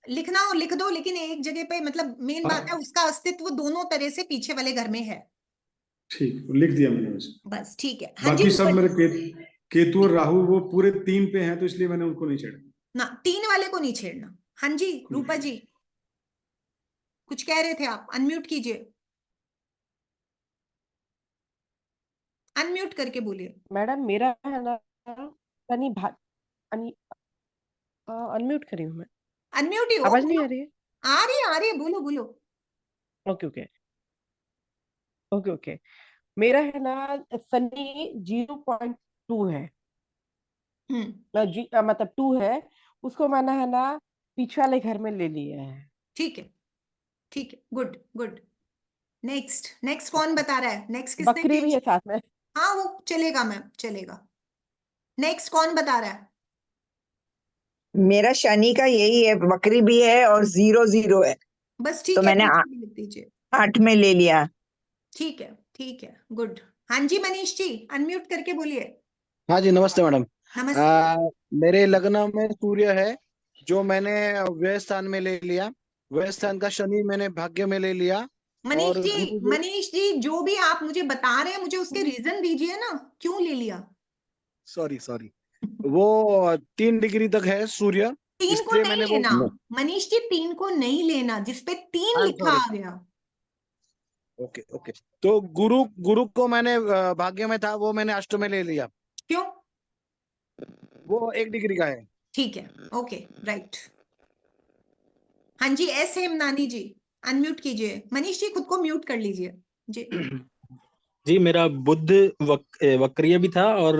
लिखना हो लिख दो, लेकिन एक जगह पे, मतलब मेन बात है उसका अस्तित्व दोनों तरह से पीछे वाले घर में है। ठीक, लिख दिया मैंने वैसे। बस ठीक है। हाँ जी, बाकी सब मेरे केतु और राहु वो पूरे 3 पे हैं, तो इसलिए मैंने उनको नहीं छेड़ा ना, 3 वाले को नहीं छेड़ना। हाँ जी रूपा जी, कुछ कह रहे थे आप? अनम्यूट कीजिए, अनम्यूट करके बोलिए। मैडम मेरा है ना शनि भा अनम्यूट करी हूँ मैं। अनम्यूट ही हो। आवाज नहीं आ रही है? आ रही है, बोलो बोलो। Okay okay okay okay. मेरा है ना शनि 0.2 है। मतलब 2 है, उसको मैंने है ना पीछे वाले घर में ले लिया है। ठीक है, ठीक है, गुड गुड। नेक्स्ट नेक्स्ट कौन बता रहा है? नेक्स्ट किसने बकरी भी है साथ में। हाँ वो चलेगा मैम, चलेगा। नेक्स्ट कौन बता रहा है? मेरा शनि का यही है, बकरी भी है और 0 है। बस तो ठीक है, मैंने पीछे भी लिख दीजिए। 8 में ले लिया। ठीक है, ठीक है, गुड। हाँ जी मनीष जी, अनम्यूट करके बोलिए। हाँ जी, नमस्ते मैडम। नमस्ते। मेरे लग्न में सूर्य है, जो मैंने व्यय स्थान में ले लिया। व्यय स्थान का शनि मैंने भाग्य में ले लिया। मनीष और जी, गुरु मनीष जी, जो भी आप मुझे बता रहे हैं मुझे उसके रीजन दीजिए ना, क्यों ले लिया? सॉरी सॉरी, वो 3 डिग्री तक है सूर्य, 3 को इसलिए नहीं मैंने वो। लेना मनीष जी, 3 को नहीं लेना, जिसपे 3 आई एम लिखा सॉरी। आ गया। ओके ओके, तो गुरु गुरु को मैंने भाग्य में था, वो मैंने अष्ट में ले लिया। क्यों? वो 1 डिग्री का है। ठीक है, ओके, राइट। हाँ जी एस हेमनानी जी, अनम्यूट कीजिए। मनीष जी खुद को म्यूट कर लीजिए जी। जी, मेरा बुध वक्रीय भी था, और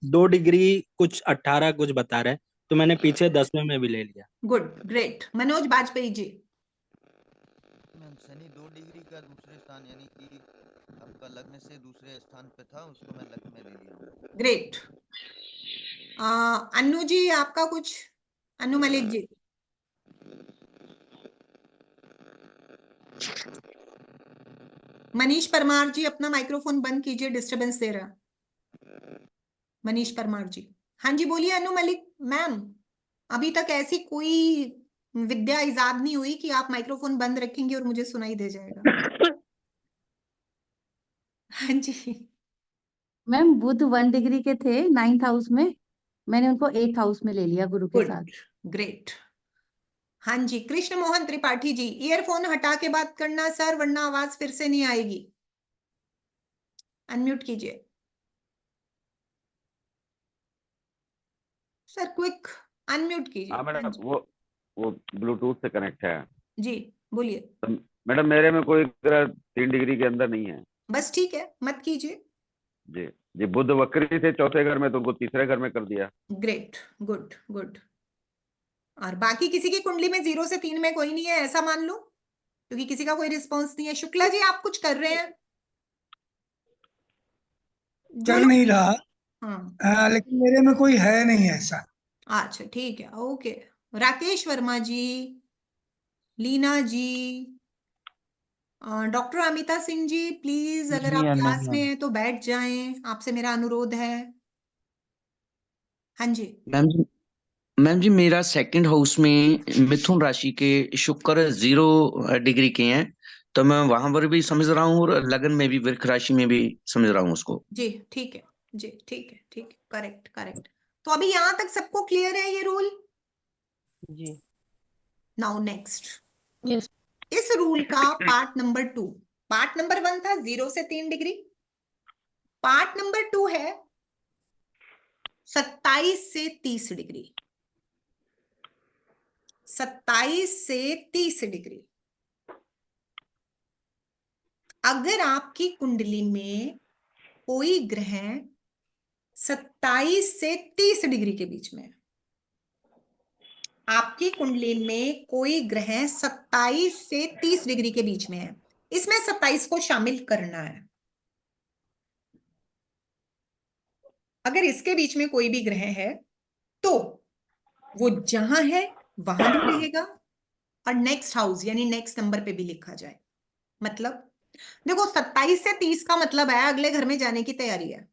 2 डिग्री कुछ 18 कुछ बता रहा है, तो मैंने पीछे 10वें में भी ले लिया। Good, great. Manoj Bajpayee ji. Ma'am शनि 2 डिग्री का दूसरे स्थान, यानी कि आपका लग्न से दूसरे स्थान पे था, उसको मैं लग्न में ले लिया। ग्रेट। अन्नू जी आपका कुछ? अन्नू मलिक जी। मनीष परमार जी अपना माइक्रोफोन बंद कीजिए, डिस्टरबेंस दे रहा है। मनीष परमार जी, हाँ जी बोलिए। अनु मलिक मैम, अभी तक ऐसी कोई विद्या इजाद नहीं हुई कि आप माइक्रोफोन बंद रखेंगे और मुझे सुनाई दे जाएगा। हाँ जी। मैम बुध 1 डिग्री के थे 9th हाउस में, मैंने उनको 8th हाउस में ले लिया गुरु के गुड, साथ। ग्रेट। हाँ जी, कृष्ण मोहन त्रिपाठी जी, ईयरफोन हटा के बात करना सर, वरना आवाज फिर से नहीं आएगी। अनम्यूट कीजिए सर, क्विक अनम्यूट कीजिए। हाँ हाँ मैडम, जी वो ब्लूटूथ से कनेक्ट है। जी बोलिए। तो मैडम मेरे में कोई ग्रह 3 डिग्री के अंदर नहीं है। बस ठीक है, मत कीजिए। जी जी, बुध वक्री थे चौथे घर में, तो उनको तीसरे घर में कर दिया। Great, good good. और बाकी किसी की कुंडली में 0 से 3 में कोई नहीं है ऐसा मान लो, क्योंकि किसी का कोई रिस्पॉन्स नहीं है। शुक्ला जी आप कुछ कर रहे हैं? जो कर लोग, नहीं रहा, हाँ लेकिन मेरे में कोई है नहीं ऐसा। अच्छा ठीक है, okay. Rakesh Verma ji, Leena ji, doctor Amita Singh ji, please अगर नहीं आप है, क्लास नहीं में है। हैं तो बैठ जाएं, आपसे मेरा अनुरोध है। हाँ जी मैम जी मेरा 2nd हाउस में मिथुन राशि के शुक्र 0 डिग्री के हैं, तो मैं वहां पर भी समझ रहा हूँ और लगन में भी वृक राशि में भी समझ रहा हूँ उसको। जी, ठीक है जी, ठीक है, ठीक है, करेक्ट करेक्ट। तो अभी यहां तक सबको क्लियर है ये रूल? जी नाउ नेक्स्ट, यस। इस रूल का पार्ट नंबर 2। पार्ट नंबर 1 था 0 से 3 डिग्री, पार्ट नंबर 2 है 27 से 30 डिग्री। 27 से 30 डिग्री। अगर आपकी कुंडली में कोई ग्रह 27 से 30 डिग्री के बीच में है, आपकी कुंडली में कोई ग्रह 27 से 30 डिग्री के बीच में है, इसमें 27 को शामिल करना है। अगर इसके बीच में कोई भी ग्रह है तो वो जहां है वहां भी रहेगा और नेक्स्ट हाउस यानी नेक्स्ट नंबर पे भी लिखा जाए। मतलब देखो, 27 से 30 का मतलब है अगले घर में जाने की तैयारी है,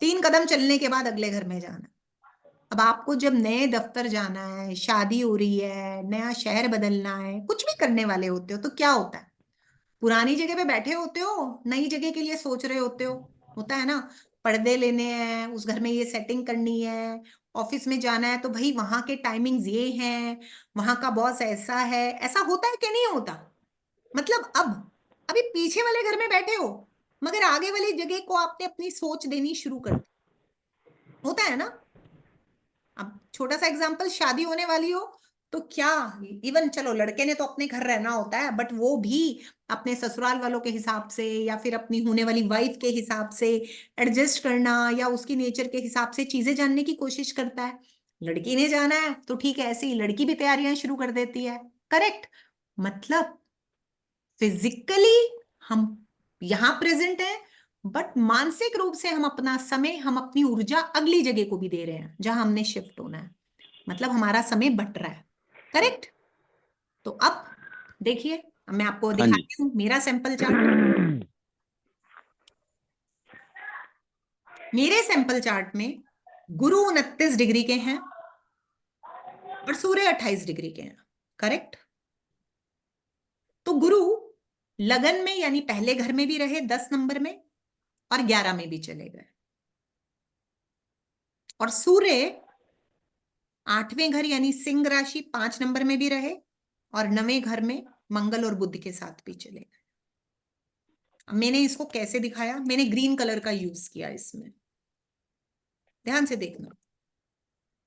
3 कदम चलने के बाद अगले घर में जाना। अब आपको जब नए दफ्तर जाना है, शादी हो रही है, नया शहर बदलना है, कुछ भी करने वाले होते हो तो क्या होता है, पुरानी जगह पे बैठे होते हो, नई जगह के लिए सोच रहे होते हो, होता है ना। पर्दे लेने हैं, उस घर में ये सेटिंग करनी है, ऑफिस में जाना है तो भाई वहां के टाइमिंग्स ये हैं, वहां का बॉस ऐसा है, ऐसा होता है कि नहीं होता? मतलब अब अभी पीछे वाले घर में बैठे हो मगर आगे वाली जगह को आपने अपनी सोच देनी शुरू कर दी, होता है ना। अब छोटा सा एग्जांपल, शादी होने वाली हो तो क्या, इवन चलो लड़के ने तो अपने घर रहना होता है, बट वो भी अपने ससुराल वालों के हिसाब से या फिर अपनी होने वाली वाइफ के हिसाब से एडजस्ट करना या उसकी नेचर के हिसाब से चीजें जानने की कोशिश करता है। लड़की ने जाना है तो ठीक है, ऐसे ही लड़की भी तैयारियां शुरू कर देती है। करेक्ट, मतलब फिजिकली हम यहां प्रेजेंट है बट मानसिक रूप से हम अपना समय, हम अपनी ऊर्जा अगली जगह को भी दे रहे हैं जहां हमने शिफ्ट होना है। मतलब हमारा समय बट रहा है। करेक्ट। तो अब देखिए, अब मैं आपको हाँ जी। दिखाती हूँ मेरा सैंपल चार्ट। मेरे सैंपल चार्ट में गुरु 29 डिग्री के हैं और सूर्य 28 डिग्री के हैं। करेक्ट। तो गुरु लगन में यानी पहले घर में भी रहे 10 नंबर में और 11 में भी चले गए, और सूर्य 8वें घर यानी सिंह राशि 5 नंबर में भी रहे और 9वें घर में मंगल और बुध के साथ भी चले गए। अब मैंने इसको कैसे दिखाया, मैंने ग्रीन कलर का यूज किया इसमें, ध्यान से देखना।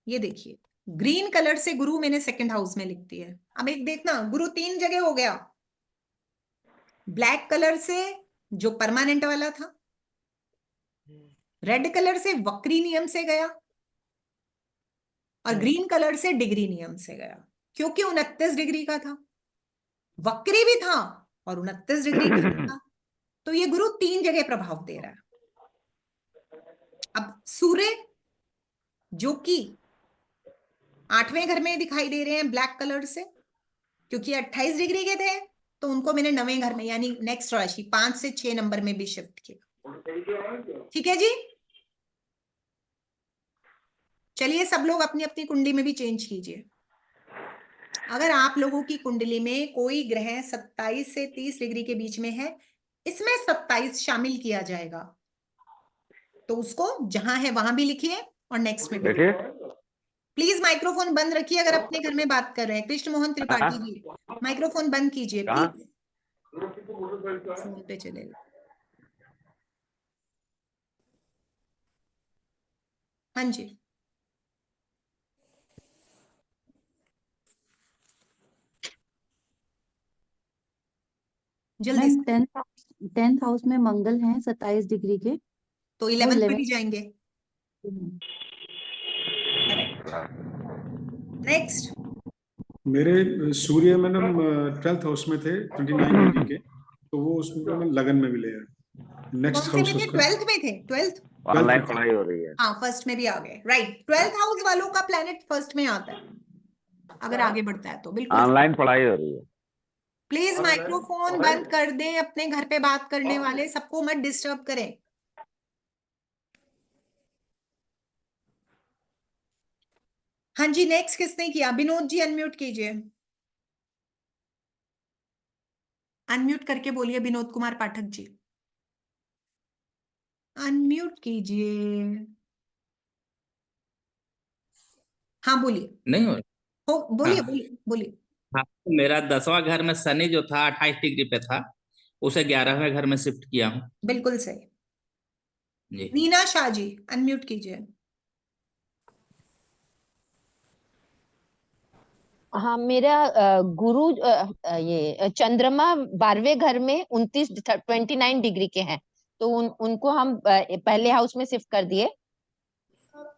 ये देखिए, ग्रीन कलर से गुरु मैंने 2nd हाउस में लिख दिया है। अब एक देखना, गुरु 3 जगह हो गया। ब्लैक कलर से जो परमानेंट वाला था, रेड कलर से वक्री नियम से गया और ग्रीन कलर से डिग्री नियम से गया, क्योंकि 29 डिग्री का था, वक्री भी था और 29 डिग्री का भी था। तो ये गुरु 3 जगह प्रभाव दे रहा है। अब सूर्य जो कि 8वें घर में दिखाई दे रहे हैं ब्लैक कलर से, क्योंकि 28 डिग्री के थे तो उनको मैंने 9वें घर में यानी नेक्स्ट राशि 5 से 6 नंबर में भी शिफ्ट किया। ठीक है जी, चलिए सब लोग अपनी अपनी कुंडली में भी चेंज कीजिए। अगर आप लोगों की कुंडली में कोई ग्रह 27 से 30 डिग्री के बीच में है, इसमें 27 शामिल किया जाएगा, तो उसको जहां है वहां भी लिखिए और नेक्स्ट में भी लिखिए। प्लीज माइक्रोफोन बंद रखिए अगर अपने घर में बात कर रहे हैं। कृष्ण मोहन त्रिपाठी जी, माइक्रोफोन बंद कीजिए प्लीज, फोन पे चलेगा। हाँ जी, जल्दी मैम से। 10th हाउस में मंगल हैं 27 डिग्री के, तो वो 11th में 11। भी जाएंगे। नेक्स्ट, मेरे सूर्य मैडम 12th हाउस में थे 29 डिग्री के, तो वो उसमें मैं लगन में भी ले आया। नेक्स्ट कौन से हाउस में थे? उसका 12th में थे? 12th? ऑनलाइन पढ़ाई हो रही है। हाँ, फर्स्ट में भी आ गए। राइट, 12th हाउस वालों का प्लेनेट फर्स्ट में आता है अगर आगे बढ़ता है तो। बिल्कुल, ऑनलाइन पढ़ाई हो रही है। प्लीज माइक्रोफोन बंद कर दें। अपने घर पे बात करने वाले सबको मत डिस्टर्ब करें। हाँ जी, नेक्स्ट किसने किया? विनोद जी अनम्यूट कीजिए, अनम्यूट करके बोलिए। विनोद कुमार पाठक जी अनम्यूट कीजिए। हाँ बोलिए, नहीं हो हो बोलिए हाँ बोलिए बोलिए। हाँ, मेरा 10वां घर में शनि जो था 28 डिग्री पे था, उसे 11वें घर में शिफ्ट किया हूँ बिल्कुल सही। जी। रीना शाह जी अनम्यूट कीजिए। हाँ, मेरा गुरु ये चंद्रमा 12वें घर में 29 डिग्री के हैं, तो उनको हम पहले हाउस में शिफ्ट कर दिए।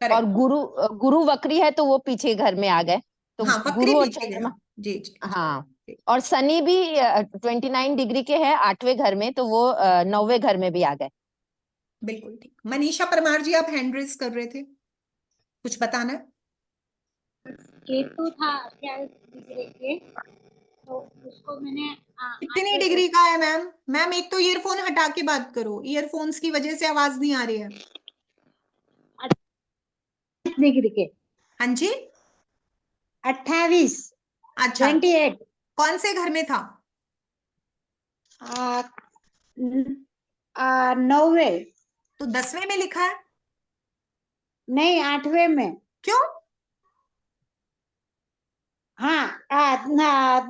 और गुरु वक्री है तो वो पीछे घर में आ गए, तो हाँ, वक्री गुरु और पीछे गया। चंद्रमा। जी जी, हाँ, और शनि भी 29 डिग्री के है 8वें घर में, तो वो 9वें घर में भी आ गए। बिल्कुल ठीक। मनीषा परमार जी, आप हैंड रेज कर रहे थे, कुछ बताना है? केतु था 28 डिग्री के, तो उसको मैंने कितनी डिग्री का है मैम? मैम एक तो ईयरफोन हटा के बात करो, ईयरफोन्स की वजह से आवाज नहीं आ रही है। 28 डिग्री के। हाँ जी, 28। अच्छा, 28। कौन से घर में था? 9वें। तो 10वें में लिखा है? नहीं, 8वें में। क्यों? हाँ,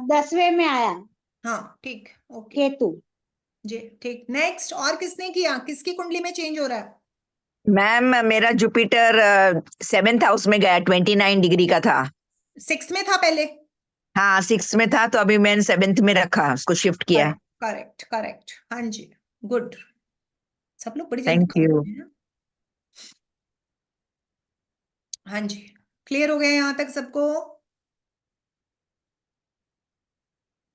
10वें में आया। हाँ ठीक, ओके केतु जी, ठीक। नेक्स्ट, और किसने किया? किसकी कुंडली में चेंज हो रहा है? मैम मेरा जुपिटर 7th हाउस में गया, 29 डिग्री का था। 6 में था पहले? हाँ 6 में था, तो अभी मैंने 7th में रखा, उसको शिफ्ट किया। करेक्ट करेक्ट, हाँ जी, गुड। सब लोग बड़ी जल्दी थैंक यू। हैं। हाँ जी, क्लियर हो गए यहाँ तक सबको?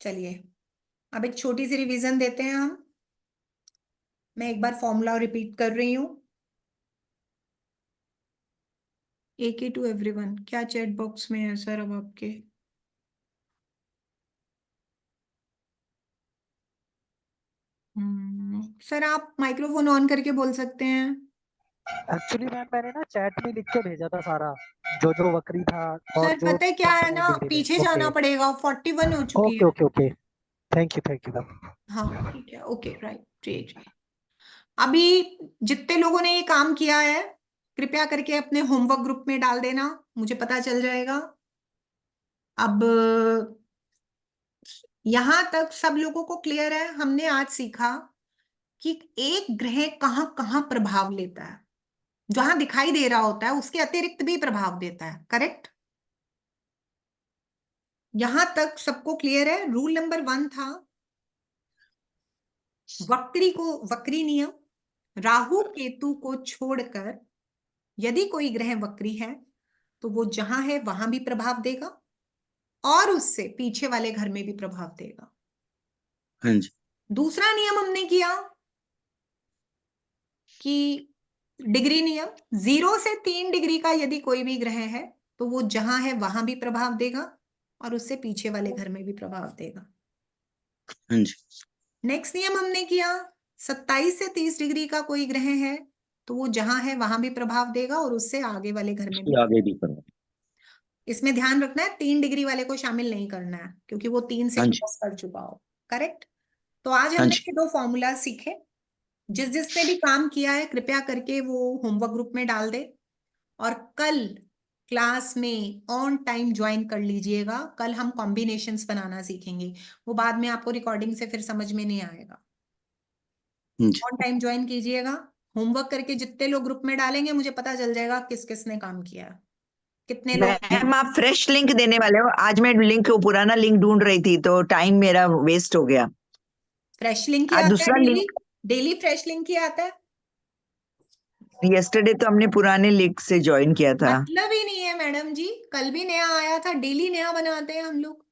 चलिए अब एक छोटी सी रिवीजन देते हैं हम। मैं एक बार फॉर्मूला रिपीट कर रही हूँ। AK टू एवरीवन, क्या चैट बॉक्स में है सर अब आपके? सर आप माइक्रोफोन ऑन करके बोल सकते हैं। एक्चुअली मैम मैंने ना चैट में लिख के भेजा था सारा, जो जो वक्री था और सर जो पता है क्या है 29 ना, डिग्री में। पीछे जाना पड़ेगा, 41 हो चुकी ओके है। Okay okay, thank you ma'am. हाँ ठीक है, ओके राइट जी। अभी जितने लोगों ने ये काम किया है, कृपया करके अपने होमवर्क ग्रुप में डाल देना, मुझे पता चल जाएगा। अब यहां तक सब लोगों को क्लियर है? हमने आज सीखा कि एक ग्रह कहाँ कहाँ प्रभाव लेता है, जहां दिखाई दे रहा होता है उसके अतिरिक्त भी प्रभाव देता है, करेक्ट? यहां तक सबको क्लियर है? रूल नंबर 1 था वक्री नियम, राहु केतु को छोड़कर यदि कोई ग्रह वक्री है तो वो जहां है वहां भी प्रभाव देगा और उससे पीछे वाले घर में भी प्रभाव देगा। हाँ जी। दूसरा नियम हमने किया कि डिग्री नियम, 0 से 3 डिग्री का यदि कोई भी ग्रह है तो वो जहां है वहां भी प्रभाव देगा और उससे पीछे वाले घर में भी प्रभाव देगा। हाँ जी। नेक्स्ट नियम हमने किया 27 से 30 डिग्री का कोई ग्रह है तो वो जहां है वहां भी प्रभाव देगा और उससे आगे वाले घर में भी। उसके आगे भी करो। इसमें ध्यान रखना है 3 डिग्री वाले को शामिल नहीं करना है क्योंकि वो 3 से हाँ जी। क्रॉस कर चुका हो। करेक्ट। तो आज हाँ हमने जी। ये 2 फॉर्मूला सीखे। जिसने भी काम किया है कृपया करके वो होमवर्क ग्रुप में डाल दे और कल क्लास में ऑन टाइम ज्वाइन कर लीजिएगा। कल हम कॉम्बिनेशंस बनाना सीखेंगे, वो बाद में आपको रिकॉर्डिंग से फिर समझ में नहीं आएगा। ऑन टाइम ज्वाइन कीजिएगा, होमवर्क करके जितने लोग ग्रुप में डालेंगे मुझे पता चल जाएगा किस किस ने काम किया, कितने लोग। मैम आप फ्रेश लिंक देने वाले हो? आज मैं लिंक पुराना लिंक ढूंढ रही थी तो टाइम मेरा वेस्ट हो गया। फ्रेश लिंक ही आज आता है दूसरा daily, link, daily fresh link ही आता है। यस्टरडे तो हमने पुराने लिंक से ज्वाइन किया था। मतलब ही नहीं है मैडम जी, कल भी नया आया था, डेली नया बनाते हैं हम लोग।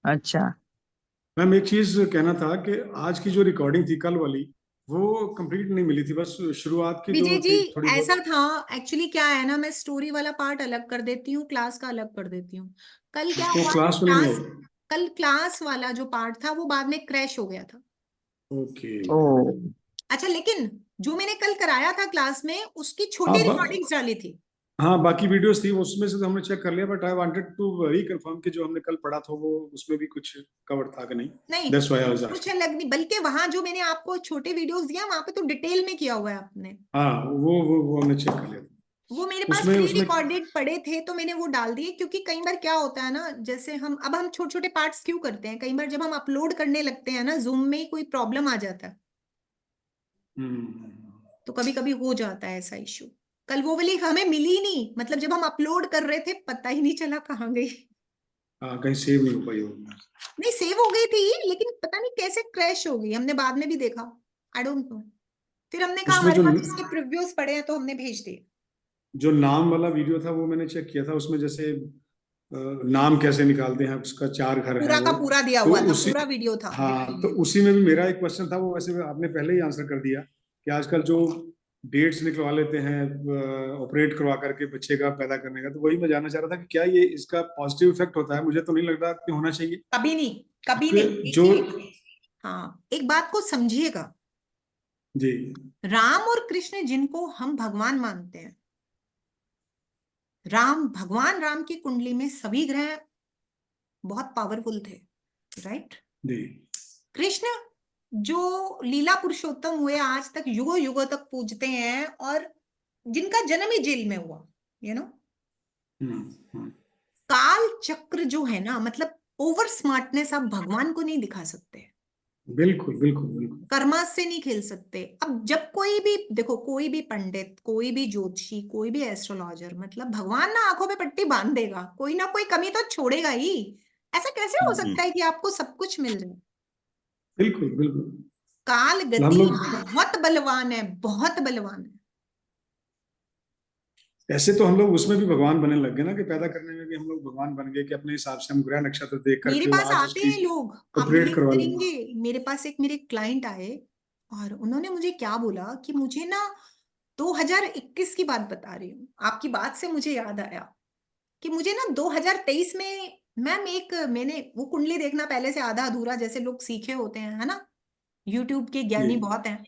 अच्छा मैम एक चीज कहना था कि आज की जो रिकॉर्डिंग थी कल वाली वो कंप्लीट नहीं मिली थी, बस शुरुआत की विजय जो जी थी थोड़ी ऐसा बहुत। था एक्चुअली, क्या है ना, मैं स्टोरी वाला पार्ट अलग कर देती हूँ, क्लास का अलग कर देती हूँ। कल क्या तो हुआ ना, क्लास में नहीं आई। कल क्लास वाला जो पार्ट था वो बाद में क्रैश हो गया था। ओके। अच्छा, लेकिन जो मैंने कल कराया था क्लास में उसकी छोटी हाँ रिकॉर्डिंग्स डाली थी। हाँ बाकी वीडियोस थी उसमें से तो हमने चेक कर लिया, but I wanted to reconfirm कि जो हमने कल पढ़ा था वो उसमें भी कुछ कवर था कि नहीं। नहीं दैट्स व्हाई आई वाज कुछ आस्किंग। अलग नहीं, बल्कि वहां जो मैंने आपको छोटे वीडियोस दिया वहां पे तो डिटेल में किया हुआ है आपने। हाँ वो हमने चेक कर लिया। वो मेरे पास उसमें प्री उसमें रिकॉर्डेड पड़े थे तो मैंने वो डाल दिए, क्योंकि कई बार क्या होता है ना, जैसे हम छोटे छोटे पार्ट्स क्यों करते हैं, कई बार जब हम अपलोड करने लगते हैं ना जूम में कोई प्रॉब्लम आ जाता है तो कभी कभी हो जाता है ऐसा इशू। कल वो वाली हमें मिली नहीं, मतलब जब हम अपलोड कर रहे थे पता ही नहीं चला कहाँ गई। हाँ कहीं सेव नहीं हो पाई होगी। नहीं सेव हो गई थी लेकिन पता नहीं कैसे क्रैश हो गई, हमने बाद में भी देखा, आई डोंट नो। फिर हमने कहा उसमें हमारे पास उसके प्रीव्यूज पड़े हैं तो हमने भेज दिए। जो नाम वाला वीडियो था वो मैंने चेक किया था, उसमें जैसे नाम कैसे निकालते हैं, उसका 4 घर है पूरा का वो, पूरा दिया तो हुआ था, उसी पूरा वीडियो था। हाँ तो उसी में भी मेरा एक क्वेश्चन था, वो वैसे आपने पहले ही आंसर कर दिया कि आजकल जो डेट्स निकलवा लेते हैं ऑपरेट करवा करके बच्चे का पैदा करने का, तो वही मैं जानना चाह रहा था कि क्या ये इसका पॉजिटिव इफेक्ट होता है? मुझे तो नहीं लग रहा कि होना चाहिए। कभी नहीं, कभी क्योंकि नहीं। जो हाँ एक बात को समझिएगा, जी राम और कृष्ण जिनको हम भगवान मानते हैं, भगवान राम की कुंडली में सभी ग्रह बहुत पावरफुल थे, राइट। जी कृष्ण जो लीला पुरुषोत्तम हुए आज तक युगों युगों तक पूजते हैं और जिनका जन्म ही जेल में हुआ, यू नो। काल चक्र जो है ना, मतलब ओवर स्मार्टनेस आप भगवान को नहीं दिखा सकते, बिल्कुल बिल्कुल बिल्कुल। कर्मा से नहीं खेल सकते। अब जब कोई भी देखो, कोई भी पंडित, कोई भी ज्योतिषी, कोई भी एस्ट्रोलॉजर, मतलब भगवान ना आंखों पे पट्टी बांध देगा, कोई ना कोई कमी तो छोड़ेगा ही। ऐसा कैसे हो सकता है कि आपको सब कुछ मिल जाए? बिल्कुल बिल्कुल। काल हम गति लोग बहुत बलवान है, बहुत बलवान है। ऐसे तो हम लोग उसमें भी भगवान बनने लग गए ना, कि पैदा करने में भी हम लोग भगवान बन गए कि अपने हिसाब से हम ग्रह नक्षत्र देख मेरे करके पास आज आते उसकी हैं लोग, आप ऑपरेट बिलीव करवा लें। करेंगे, मेरे पास एक मेरे क्लाइंट आए और उन्होंने मुझे क्या बोला कि मुझे ना 2021 की बात बता रही हूँ, आपकी बात से मुझे याद आया कि मुझे ना 2023 में मैम मैंने वो कुंडली देखना पहले से आधा अधूरा जैसे लोग सीखे होते हैं, है ना, यूट्यूब के ज्ञानी बहुत हैं।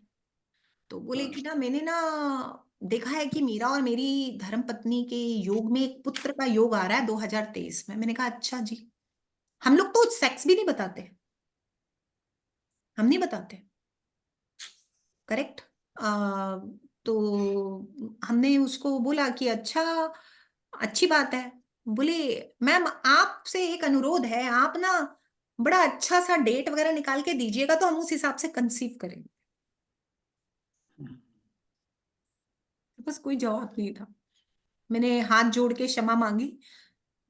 तो बोले कि ना मैंने ना देखा है कि मेरा और मेरी धर्म पत्नी के योग में एक पुत्र का योग आ रहा है 2023 में। मैंने कहा अच्छा जी। हम लोग तो सेक्स भी नहीं बताते, हम नहीं बताते, करेक्ट। तो हमने उसको बोला कि अच्छा, अच्छी बात है। बोले मैम आपसे एक अनुरोध है, आप ना बड़ा अच्छा सा डेट वगैरह निकाल के दीजिएगा तो हम उस हिसाब से कंसीव करेंगे। बस कोई जवाब नहीं था। मैंने हाथ जोड़ के क्षमा मांगी,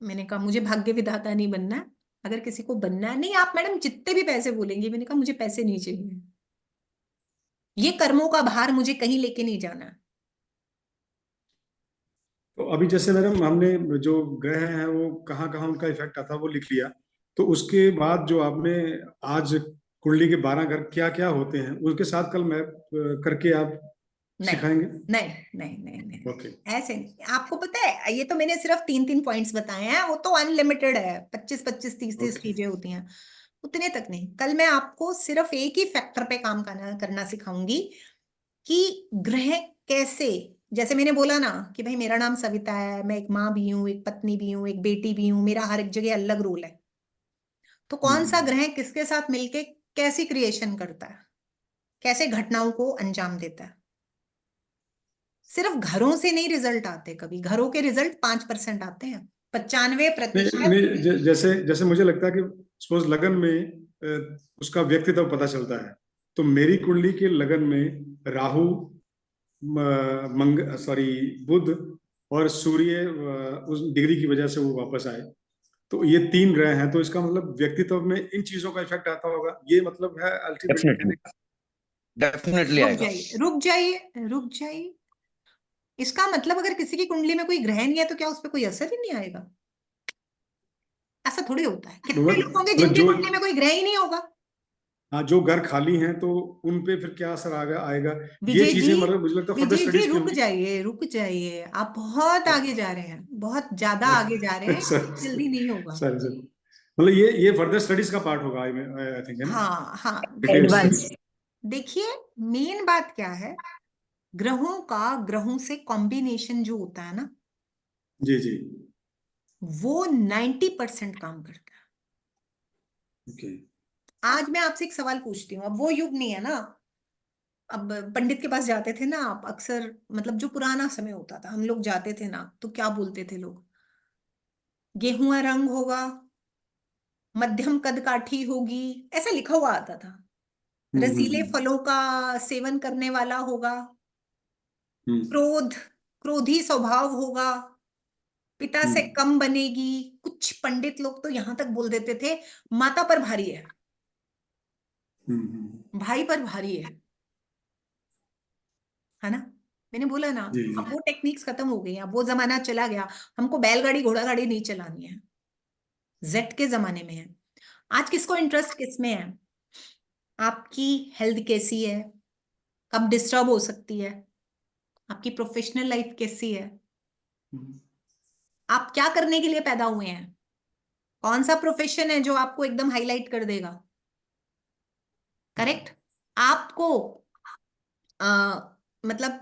मैंने कहा मुझे भाग्य विधाता नहीं बनना है, अगर किसी को बनना है, नहीं आप मैडम जितने भी पैसे बोलेंगे, मैंने कहा मुझे पैसे नहीं चाहिए, ये कर्मों का भार मुझे कहीं लेके नहीं जाना। तो अभी जैसे मैडम हमने जो ग्रह हैं वो कहाँ कहाँ उनका इफेक्ट आता है वो लिख लिया, तो उसके बाद जो आपने आज कुंडली के 12 घर क्या क्या होते हैं उसके साथ कल मैप करके आप नहीं सिखाएंगे? नहीं नहीं नहीं नहीं ओके। ऐसे नहीं। आपको पता है ये तो मैंने सिर्फ 3 पॉइंट्स बताए हैं, वो तो अनलिमिटेड है, 25 25 30 30 चीजें होती हैं। उतने तक नहीं। कल मैं आपको सिर्फ एक ही फैक्टर पे काम करना सिखाऊंगी कि ग्रह कैसे, जैसे मैंने बोला ना कि भाई मेरा नाम सविता है, मैं एक माँ भी हूँ, एक पत्नी भी हूँ, एक बेटी भी हूँ, मेरा हर एक जगह अलग रोल है। तो कौन सा ग्रह किसके साथ मिलके कैसी क्रिएशन करता है, कैसे घटनाओं को अंजाम देता है। सिर्फ घरों से नहीं रिजल्ट आते, कभी घरों के रिजल्ट 5% आते हैं, 95%। जैसे जैसे मुझे लगता है कि सपोज लगन में उसका व्यक्तित्व पता चलता है, तो मेरी कुंडली के लगन में राहु, बुध और सूर्य उस डिग्री की वजह से वो वापस आए, तो ये 3 ग्रह हैं, तो इसका मतलब व्यक्तित्व में इन चीजों का इफेक्ट आता होगा, ये मतलब है अल्टीमेटली कहने का। डेफिनेटली आएगा। रुक जाइए। इसका मतलब अगर किसी की कुंडली में कोई ग्रह नहीं है तो क्या उस पर कोई असर ही नहीं आएगा? ऐसा थोड़ी होता है। कितने लोग होंगे जिनकी कुंडली में कोई ग्रह ही नहीं होगा? हाँ, जो घर खाली हैं तो उन पे फिर क्या असर आएगा? ये विजय चीजें जी, मतलब मुझे लगता है फर्दर विजय जी स्टडीज रुक जाइए, आप बहुत आगे जा रहे हैं, बहुत ज्यादा आगे जा रहे हैं, जल्दी नहीं होगा। सर मतलब ये फर्दर स्टडीज का पार्ट होगा, आई थिंक, है ना? हाँ डिटेल्ड स्टडीज। देखिए मेन बात क्या है, ग्रहों का ग्रहों से कॉम्बिनेशन जो होता है ना, जी जी, वो 90% काम करता है। ओके। आज मैं आपसे एक सवाल पूछती हूँ, अब वो युग नहीं है ना, अब पंडित के पास जाते थे ना आप अक्सर, मतलब जो पुराना समय होता था, हम लोग जाते थे ना, तो क्या बोलते थे लोग? गेहुआ रंग होगा, मध्यम कद काठी होगी, ऐसा लिखा हुआ आता था। रसीले फलों का सेवन करने वाला होगा, क्रोधी स्वभाव होगा, पिता से कम बनेगी। कुछ पंडित लोग तो यहां तक बोल देते थे माता पर भारी है, भाई पर भारी है ना? मैंने बोला ना, अब वो टेक्निक्स खत्म हो गई, अब वो जमाना चला गया। हमको बैलगाड़ी घोड़ा गाड़ी नहीं चलानी है, जेट के जमाने में है। आज किसको इंटरेस्ट किसमें है? आपकी हेल्थ कैसी है, कब डिस्टर्ब हो सकती है, आपकी प्रोफेशनल लाइफ कैसी है, आप क्या करने के लिए पैदा हुए हैं, कौन सा प्रोफेशन है जो आपको एकदम हाईलाइट कर देगा। करेक्ट? आपको मतलब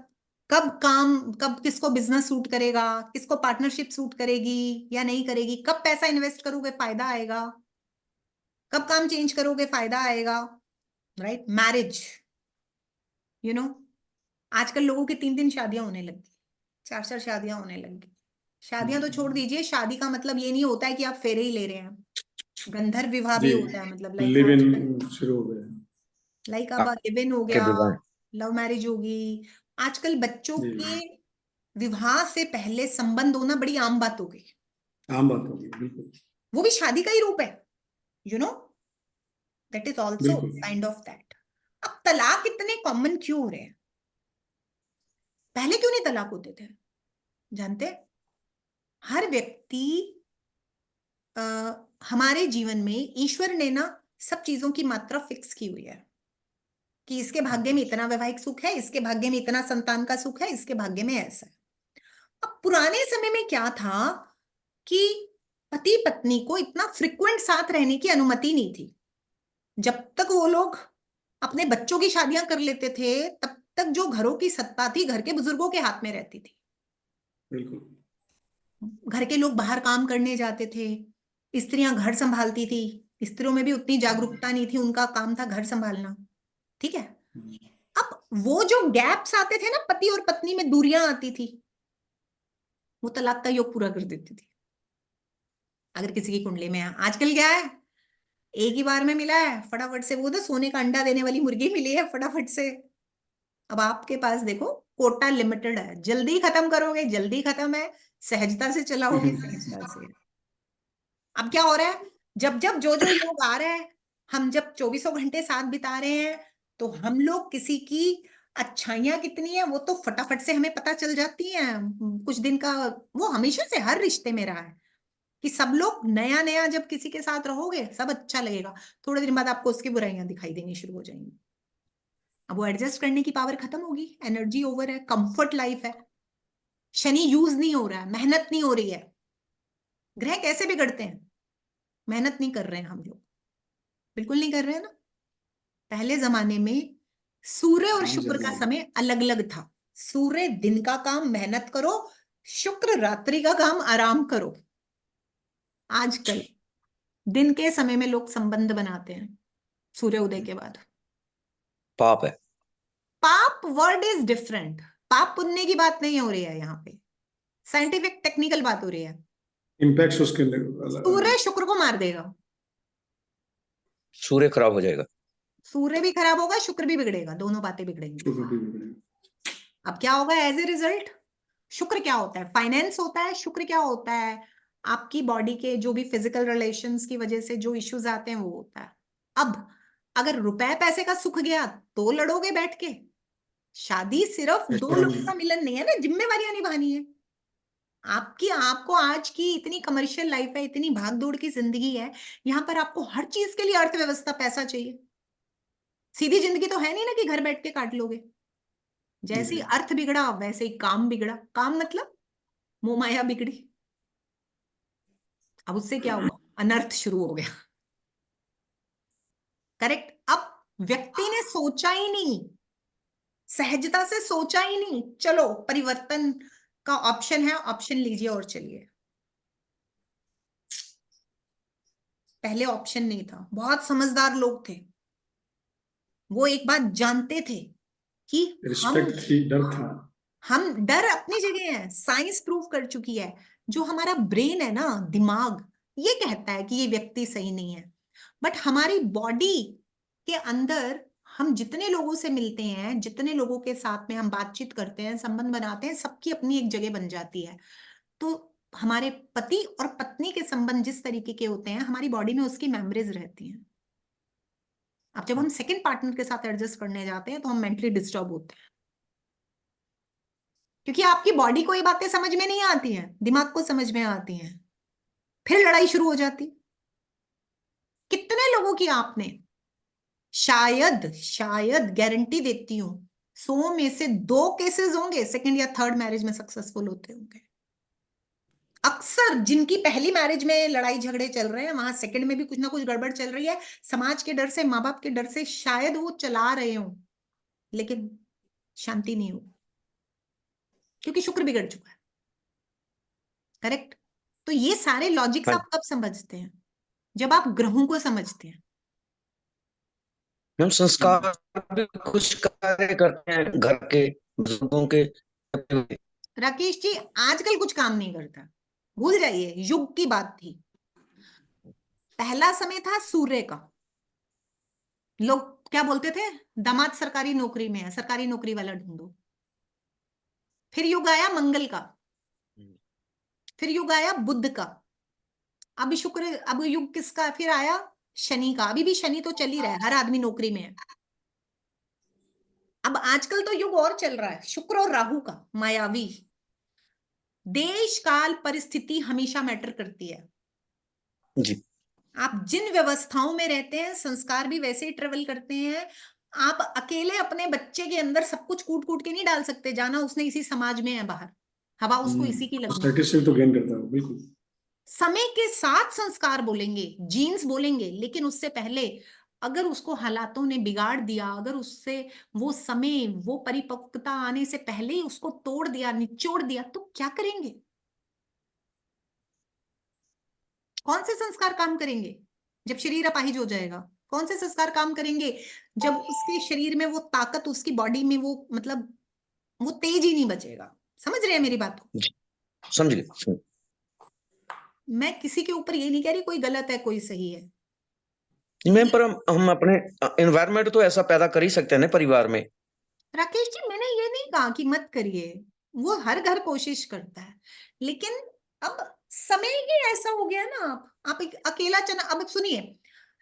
कब किसको बिजनेस सूट करेगा, किसको पार्टनरशिप सूट करेगी या नहीं करेगी, कब पैसा इन्वेस्ट करोगे फायदा आएगा, कब काम चेंज करोगे फायदा आएगा। राइट? मैरिज, आजकल लोगों की 3-3 शादियां होने लगी, 4-4 शादियां होने लगी। शादियां तो छोड़ दीजिए, शादी का मतलब ये नहीं होता है कि आप फेरे ही ले रहे हैं, गंधर्व विवाह भी होता है, मतलब लिव इन शुरू हो गया, लाइक अब लिव इन हो गया, लव मैरिज होगी। आजकल बच्चों के विवाह से पहले संबंध होना बड़ी आम बात हो गई, आम बात हो गई, बिल्कुल। वो भी शादी का ही रूप है, that is also kind of that. अब तलाक इतने कॉमन क्यों हो रहे हैं? पहले क्यों नहीं तलाक होते थे? जानते? हर व्यक्ति हमारे जीवन में ईश्वर ने ना सब चीजों की मात्रा फिक्स की हुई है कि इसके भाग्य में इतना वैवाहिक सुख है, इसके भाग्य में इतना संतान का सुख है, इसके भाग्य में ऐसा है। अब पुराने समय में क्या था कि पति पत्नी को इतना फ्रिक्वेंट साथ रहने की अनुमति नहीं थी। जब तक वो लोग अपने बच्चों की शादियां कर लेते थे, तब तक जो घरों की सत्ता थी घर के बुजुर्गों के हाथ में रहती थी। बिल्कुल। घर के लोग बाहर काम करने जाते थे, स्त्रियां घर संभालती थी। स्त्रियों में भी उतनी जागरूकता नहीं थी, उनका काम था घर संभालना। ठीक है? अब वो जो गैप्स आते थे ना, पति और पत्नी में दूरियां आती थी, वो तलाक का योग पूरा कर देती थी अगर किसी की कुंडली में है। आजकल क्या है, एक ही बार में मिला है, फटाफट से, वो तो सोने का अंडा देने वाली मुर्गी मिली है फटाफट से। अब आपके पास देखो कोटा लिमिटेड है, जल्दी खत्म करोगे जल्दी खत्म है, सहजता से चलाओगे सहजता से। अब क्या हो रहा है, जब जब जो जो योग आ रहा है, हम जब 24 घंटे साथ बिता रहे हैं, तो हम लोग किसी की अच्छाइयां कितनी है वो तो फटाफट से हमें पता चल जाती हैं। कुछ दिन का वो हमेशा से हर रिश्ते में रहा है कि सब लोग नया नया जब किसी के साथ रहोगे सब अच्छा लगेगा, थोड़े दिन बाद आपको उसकी बुराइयां दिखाई देनी शुरू हो जाएंगी। अब वो एडजस्ट करने की पावर खत्म होगी, एनर्जी ओवर है, कंफर्ट लाइफ है, शनि यूज नहीं हो रहा है, मेहनत नहीं हो रही है। ग्रह कैसे बिगड़ते हैं? मेहनत नहीं कर रहे हैं हम लोग। बिल्कुल नहीं कर रहे हैं ना। पहले जमाने में सूर्य और शुक्र का समय अलग अलग था। सूर्य दिन का काम मेहनत करो, शुक्र रात्रि का काम आराम करो। आजकल दिन के समय में लोग संबंध बनाते हैं सूर्य उदय के बाद। पाप है। पाप वर्ड इज डिफरेंट। पाप पुण्य की बात नहीं हो रही है यहाँ पे, साइंटिफिक टेक्निकल बात हो रही है। इम्पैक्ट उसके सूर्य शुक्र को मार देगा, सूर्य खराब हो जाएगा, सूर्य भी खराब होगा, शुक्र भी बिगड़ेगा, दोनों बातें बिगड़ेंगी। अब क्या होगा एज ए रिजल्ट? शुक्र क्या होता है? फाइनेंस होता है। शुक्र क्या होता है? आपकी बॉडी के जो भी फिजिकल रिलेशंस की वजह से जो इश्यूज आते हैं वो होता है। अब अगर रुपए पैसे का सुख गया तो लड़ोगे बैठ के। शादी सिर्फ दो लोगों का मिलन नहीं है ना, जिम्मेवारियां निभानी है। आपको आज की इतनी कमर्शियल लाइफ है, इतनी भाग दौड़ की जिंदगी है, यहाँ पर आपको हर चीज के लिए अर्थव्यवस्था, पैसा चाहिए। सीधी जिंदगी तो है नहीं ना कि घर बैठ के काट लोगे। जैसे ही अर्थ बिगड़ा वैसे ही काम बिगड़ा। काम मतलब मोह माया बिगड़ी। अब उससे क्या हुआ? अनर्थ शुरू हो गया। करेक्ट। अब व्यक्ति ने सोचा ही नहीं, सहजता से सोचा ही नहीं, चलो परिवर्तन का ऑप्शन है, ऑप्शन लीजिए और चलिए। पहले ऑप्शन नहीं था। बहुत समझदार लोग थे, वो एक बात जानते थे कि रिस्पेक्ट थी, डर था। हम डर अपनी जगह है, साइंस प्रूव कर चुकी है। जो हमारा ब्रेन है ना, दिमाग, ये कहता है कि ये व्यक्ति सही नहीं है, बट हमारी बॉडी के अंदर हम जितने लोगों से मिलते हैं, जितने लोगों के साथ में हम बातचीत करते हैं, संबंध बनाते हैं, सबकी अपनी एक जगह बन जाती है। तो हमारे पति और पत्नी के संबंध जिस तरीके के होते हैं, हमारी बॉडी में उसकी मेमोरीज रहती हैं। अब जब हम सेकंड पार्टनर के साथ एडजस्ट करने जाते हैं तो हम मेंटली डिस्टर्ब होते हैं, क्योंकि आपकी बॉडी को ये बातें समझ में नहीं आती हैं, दिमाग को समझ में आती हैं। फिर लड़ाई शुरू हो जाती। कितने लोगों की आपने, शायद गारंटी देती हूं 100 में से 2 केसेस होंगे सेकंड या थर्ड मैरिज में सक्सेसफुल होते होंगे। अक्सर जिनकी पहली मैरिज में लड़ाई झगड़े चल रहे हैं, वहां सेकंड में भी कुछ ना कुछ गड़बड़ चल रही है। समाज के डर से, माँ बाप के डर से शायद वो चला रहे हो, लेकिन शांति नहीं हो, क्योंकि शुक्र बिगड़ चुका है। करेक्ट। तो ये सारे लॉजिक्स आप कब समझते हैं? जब आप ग्रहों को समझते हैं। हम संस्कार भी कुछ कार्य करते हैं घर के बुजुर्गों के। राकेश जी, आजकल कुछ काम नहीं करता, भूल जाइए, युग की बात थी। पहला समय था सूर्य का। लोग क्या बोलते थे? दामाद सरकारी नौकरी में है, सरकारी नौकरी वाला ढूंढो। फिर युग आया मंगल का, फिर युग आया बुध का, अब शुक्र, अब युग किसका फिर आया? शनि का। अभी भी शनि तो चल ही रहा है, हर आदमी नौकरी में है। अब आजकल तो युग और चल रहा है, शुक्र और राहु का, मायावी। देश काल परिस्थिति हमेशा मैटर करती है जी। आप जिन व्यवस्थाओं में रहते हैं, संस्कार भी वैसे ही ट्रेवल करते हैं। आप अकेले अपने बच्चे के अंदर सब कुछ कूट कूट के नहीं डाल सकते। जाना उसने इसी समाज में है, बाहर हवा उसको इसी की लगनी है। तो गेन करता है, बिल्कुल। समय के साथ संस्कार बोलेंगे, जीन्स बोलेंगे, लेकिन उससे पहले अगर उसको हालातों ने बिगाड़ दिया, अगर उससे वो समय, वो परिपक्वता आने से पहले ही उसको तोड़ दिया, निचोड़ दिया, तो क्या करेंगे? कौन से संस्कार काम करेंगे? जब शरीर अपाहिज हो जाएगा, कौन से संस्कार काम करेंगे? जब उसके शरीर में वो ताकत, उसकी बॉडी में वो, मतलब वो तेज ही नहीं बचेगा। समझ रहे हैं मेरी बात को? समझ गए। मैं किसी के ऊपर ये नहीं कह रही कोई गलत है कोई सही है। मैम, पर हम अपने एनवायरनमेंट तो ऐसा पैदा कर ही सकते हैं ना परिवार में। राकेश जी, मैंने ये नहीं कहा कि मत करिए, वो हर घर कोशिश करता है, लेकिन अब समय ही ऐसा हो गया ना। आप एक अकेला चना, अब सुनिए,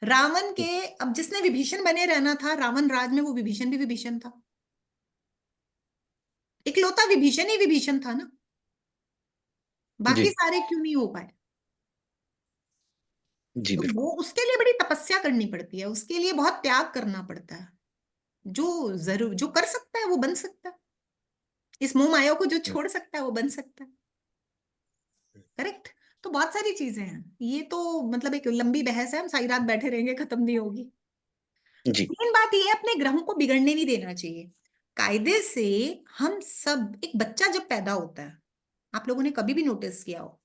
रावण के, अब जिसने विभीषण बने रहना था रावण राज में, वो विभीषण भी विभीषण था। इकलौता विभीषण ही विभीषण था ना, बाकी सारे क्यों नहीं हो पाए? जी तो बिल्कुल। वो उसके लिए बड़ी तपस्या करनी पड़ती है, उसके लिए बहुत त्याग करना पड़ता है। जो कर सकता है वो बन सकता है। इस मोह माया को जो छोड़ सकता है वो बन सकता है। करेक्ट। तो बहुत सारी चीजें हैं, ये तो मतलब एक लंबी बहस है, हम सारी रात बैठे रहेंगे, खत्म नहीं होगी। जी मेन बात ये है, अपने ग्रहों को बिगड़ने नहीं देना चाहिए। कायदे से हम सब, एक बच्चा जब पैदा होता है, आप लोगों ने कभी भी नोटिस किया हो,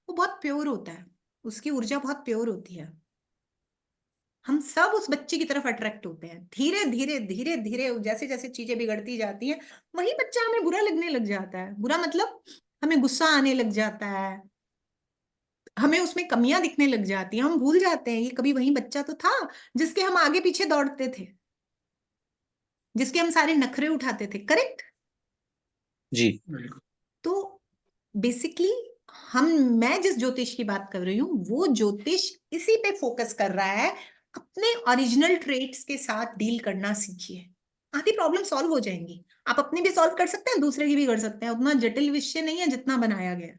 वो बहुत प्योर होता है, उसकी ऊर्जा बहुत प्योर होती है। हम सब उस बच्चे की तरफ अट्रैक्ट होते हैं। धीरे धीरे धीरे धीरे जैसे जैसे चीजें बिगड़ती जाती हैं, वही बच्चा हमें बुरा लगने लग जाता है। बुरा मतलब हमें गुस्सा आने लग जाता है, हमें उसमें कमियां दिखने लग जाती हैं, हम भूल जाते हैं ये कभी वही बच्चा तो था जिसके हम आगे पीछे दौड़ते थे, जिसके हम सारे नखरे उठाते थे। करेक्ट? जी तो बेसिकली मैं जिस ज्योतिष की बात कर रही हूँ, वो ज्योतिष इसी पे फोकस कर रहा है। अपने ओरिजिनल ट्रेट्स के साथ डील करना सीखिए, आधी प्रॉब्लम सॉल्व हो जाएंगी। आप अपनी भी सॉल्व कर सकते हैं, दूसरे की भी कर सकते हैं। उतना जटिल विषय नहीं है जितना बनाया गया।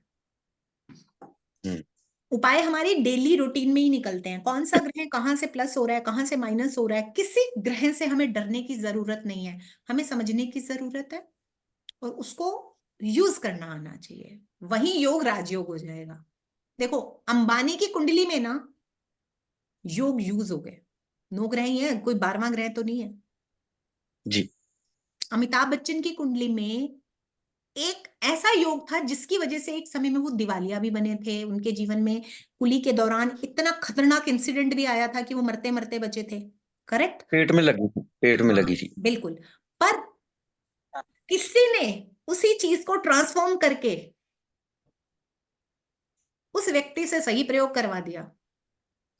उपाय हमारी डेली रूटीन में ही निकलते हैं। कौन सा ग्रह कहाँ से प्लस हो रहा है, कहाँ से माइनस हो रहा है, किसी ग्रह से हमें डरने की जरूरत नहीं है, हमें समझने की जरूरत है और उसको यूज करना आना चाहिए। वही योग राजयोग हो जाएगा। देखो, अंबानी की कुंडली में ना योग यूज हो गए, 9 ग्रह ही है, कोई 12वां ग्रह तो नहीं है। जी अमिताभ बच्चन की कुंडली में एक ऐसा योग था जिसकी वजह से एक समय में वो दिवालिया भी बने थे। उनके जीवन में कुली के दौरान इतना खतरनाक इंसिडेंट भी आया था कि वो मरते मरते बचे थे। करेक्ट? पेट में लगी थी। बिल्कुल। पर किसी ने उसी चीज को ट्रांसफॉर्म करके उस व्यक्ति से सही प्रयोग करवा दिया।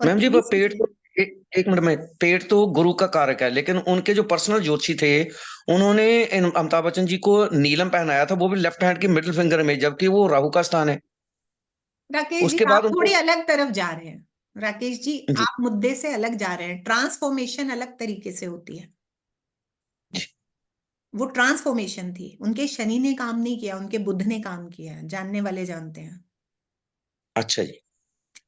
और मैम जी, वो पेट से तो एक मिनट में, पेट तो गुरु का कारक है, लेकिन उनके जो पर्सनल ज्योतिषी थे, उन्होंने अमिताभ बच्चन जी को नीलम पहनाया था, वो भी लेफ्ट हैंड की मिडिल फिंगर में, जबकि वो राहु का स्थान है। राकेश जी, उसके बाद आप उनको थोड़ी अलग तरफ जा रहे हैं। राकेश जी, जी आप मुद्दे से अलग जा रहे हैं। ट्रांसफॉर्मेशन अलग तरीके से होती है। वो ट्रांसफॉर्मेशन थी, उनके शनि ने काम नहीं किया, उनके बुध ने काम किया है। जानने वाले जानते हैं। अच्छा जी।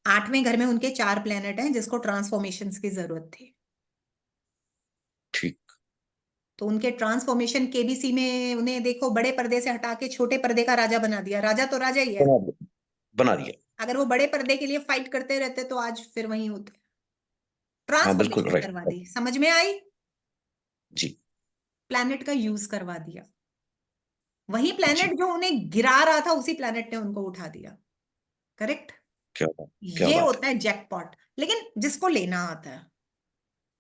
8वें घर में उनके 4 प्लेनेट हैं जिसको ट्रांसफॉर्मेशन की जरूरत थी। ठीक। तो उनके ट्रांसफॉर्मेशन केबीसी में उन्हें देखो, बड़े पर्दे से हटा के छोटे पर्दे का राजा बना दिया। राजा तो राजा ही है। बना दिया। अगर वो बड़े पर्दे के लिए फाइट करते रहते तो आज फिर वहीं होते। हाँ बिल्कुल ट्रांसफॉर्मेशन राइट। करवा दी, समझ में आई? जी प्लैनेट का यूज करवा दिया। वही प्लैनेट जी, जो उन्हें गिरा रहा था, उसी प्लैनेट ने उनको उठा दिया। करेक्ट? क्या ये बात होता है जैकपॉट। लेकिन जिसको लेना आता है,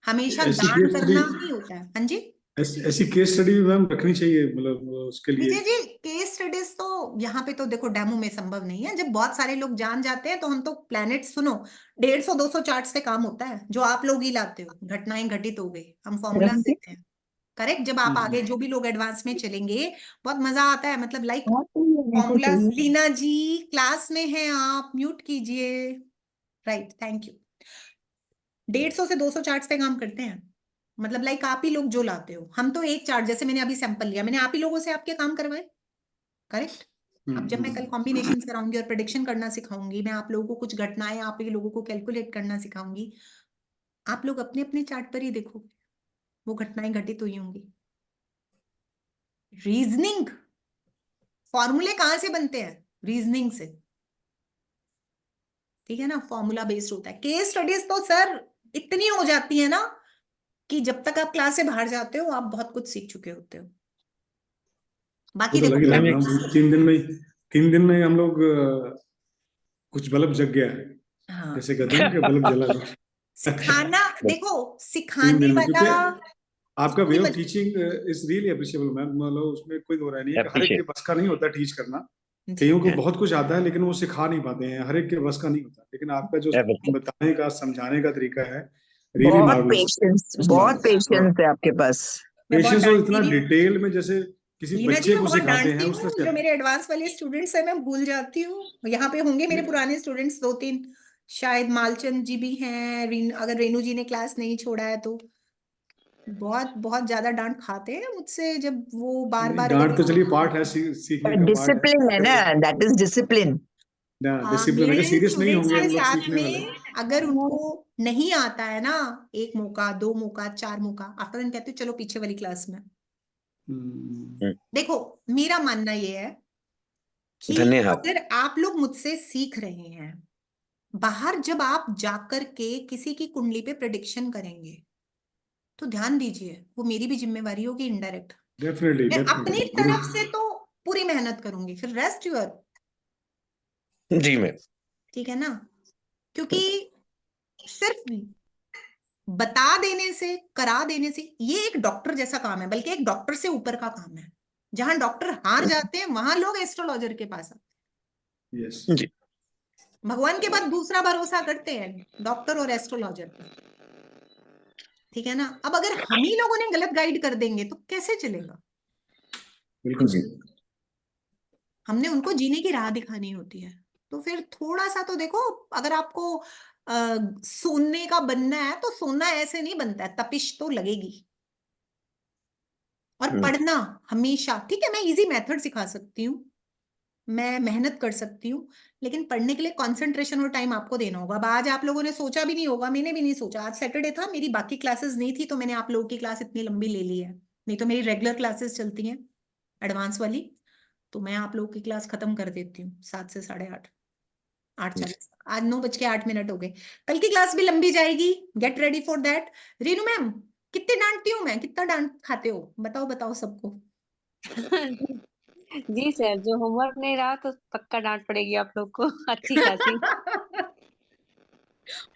हमेशा है। ऐसी दान केस स्टडी, करना नहीं होता है। हाँ जी ऐसी केस स्टडी भी मैम रखनी चाहिए, मतलब उसके लिए। विजय जी, केस स्टडीज तो यहाँ पे तो देखो डेमो में संभव नहीं है। जब बहुत सारे लोग जान जाते हैं तो हम तो प्लैनेट, सुनो, 150-200 चार्ट से काम होता है, जो आप लोग ही लाते हो। घटनाएं घटित हो गई, हम फॉर्मूला देते हैं। करेक्ट? जब आप आगे जो भी लोग एडवांस में चलेंगे, बहुत मजा आता है। मतलब लाइक फॉर्मूला। लीना जी क्लास में हैं आप, म्यूट कीजिए। Right, thank you. 150 से 200 चार्ट्स पे काम करते हैं। मतलब लाइक आप ही लोग जो लाते हो, हम तो एक चार्ट, जैसे मैंने अभी सैंपल लिया, मैंने आप ही लोगों से आपके काम करवाए। करेक्ट? अब जब मैं कल कॉम्बिनेशन कराऊंगी और प्रेडिक्शन करना सिखाऊंगी, मैं आप लोगों को कुछ घटनाएं, आप ही लोगों को कैलकुलेट करना सिखाऊंगी, आप लोग अपने अपने चार्ट पर ही देखोगे वो घटनाएं घटित हुई होंगी। रीजनिंग, फॉर्मूले कहां से बनते हैं? रीजनिंग से। ठीक है ना? फॉर्मूला बेस्ड होता है। केस स्टडीज तो सर इतनी हो जाती है ना कि जब तक आप क्लास से बाहर जाते हो, आप बहुत कुछ सीख चुके होते हो। वो बाकी तो देखो, लग ही रहा है मैम, 3 दिन में हम लोग कुछ बल्ब जग गया है, हाँ, जैसे कहते हैं ना कि बल्ब जला कुछ। सिखाना, देखो 3 सिखाने दिन में, वाला क्योंकि आपका वे उसकी of teaching is really appreciable ma'am. मतलब उसमें कोई दो राय नहीं है कि हर एक के बस का नहीं होता टीच करना। कईयों को बहुत कुछ आता है लेकिन वो सिखा नहीं पाते हैं, हर एक के बस का नहीं होता। लेकिन आपका जो बताने का, समझाने का तरीका है, रियली मार्वलस। बहुत पेशेंस है आपके पास। मैं बहुत पेशेंस, और डांटती इतना भी हूँ डिटेल में, जैसे किसी लीना जी, बच्चे मैं को बहुत सिखाते डांटती हैं हूँ। उस तरह जो से। मेरे एडवांस वाले स्टूडेंट्स हैं, मैं भूल जाती हूँ। यहाँ पे होंगे मेरे पुराने स्टूडेंट्स 2-3, शायद मालचंद जी भी हैं, अगर रेनू जी ने क्लास नहीं छोड़ा है तो। बहुत बहुत ज्यादा डांट खाते हैं मुझसे जब वो बार नहीं, बार डांट तो वही। चलिए पार्ट है, सीखने का पार्ट डिसिप्लिन है ना, है। That is discipline. डिसिप्लिन है कि मेरे सीरियस नहीं स्टूडेंट्स होंगे के हम लोग साथ सीखने वाले। में अगर उनको नहीं आता है ना, 1 मौका, 2 मौका, 4 मौका, आफ्टर देन कहते हो चलो पीछे वाली क्लास में। देखो, मेरा मानना ये है कि धन्यवाद। अगर आप लोग मुझसे सीख रहे हैं, बाहर जब आप जाकर के किसी की कुंडली पे प्रेडिक्शन करेंगे तो ध्यान दीजिए, वो मेरी भी जिम्मेवारी होगी इनडायरेक्ट। डेफिनेटली मैं अपनी डेफिनेटली तरफ से तो पूरी मेहनत करूंगी, फिर रेस्ट यूर, जी मैम। ठीक है ना? क्योंकि सिर्फ बता देने से, करा देने से, ये एक डॉक्टर जैसा काम है, बल्कि एक डॉक्टर से ऊपर का काम है। जहां डॉक्टर हार जाते हैं वहां लोग एस्ट्रोलॉजर के पास आते हैं। यस जी। भगवान के बाद दूसरा भरोसा करते हैं डॉक्टर और एस्ट्रोलॉजर पे, ठीक है ना? अब अगर हम ही लोगों ने गलत गाइड कर देंगे तो कैसे चलेगा? बिल्कुल जी। हमने उनको जीने की राह दिखानी होती है। तो फिर थोड़ा सा तो देखो, अगर आपको सोने का बनना है तो सोना ऐसे नहीं बनता है, तपिश तो लगेगी। और पढ़ना हमेशा, ठीक है, मैं इजी मेथड सिखा सकती हूँ, मैं मेहनत कर सकती हूँ, लेकिन पढ़ने के लिए कंसंट्रेशन और टाइम आपको देना होगा। अब आज आप लोगों ने सोचा भी नहीं होगा, मैंने भी नहीं सोचा, आज सैटरडे था, मेरी बाकी क्लासेस नहीं थी, तो मैंने आप लोगों की क्लास इतनी लंबी ले ली है। नहीं तो मेरी रेगुलर क्लासेस चलती हैं एडवांस वाली, तो मैं आप लोगों की क्लास खत्म कर देती हूँ 7 से 8:30, 8:40। आज 9:08 हो गए। कल की क्लास भी लंबी जाएगी, get ready for that. Reenu ma'am, कितने डांटती हूँ मैं, कितना डांट खाते हो, बताओ बताओ सबको। जी सर, जो होमवर्क नहीं रहा तो पक्का डांट पड़ेगी आप लोग को अच्छी खासी।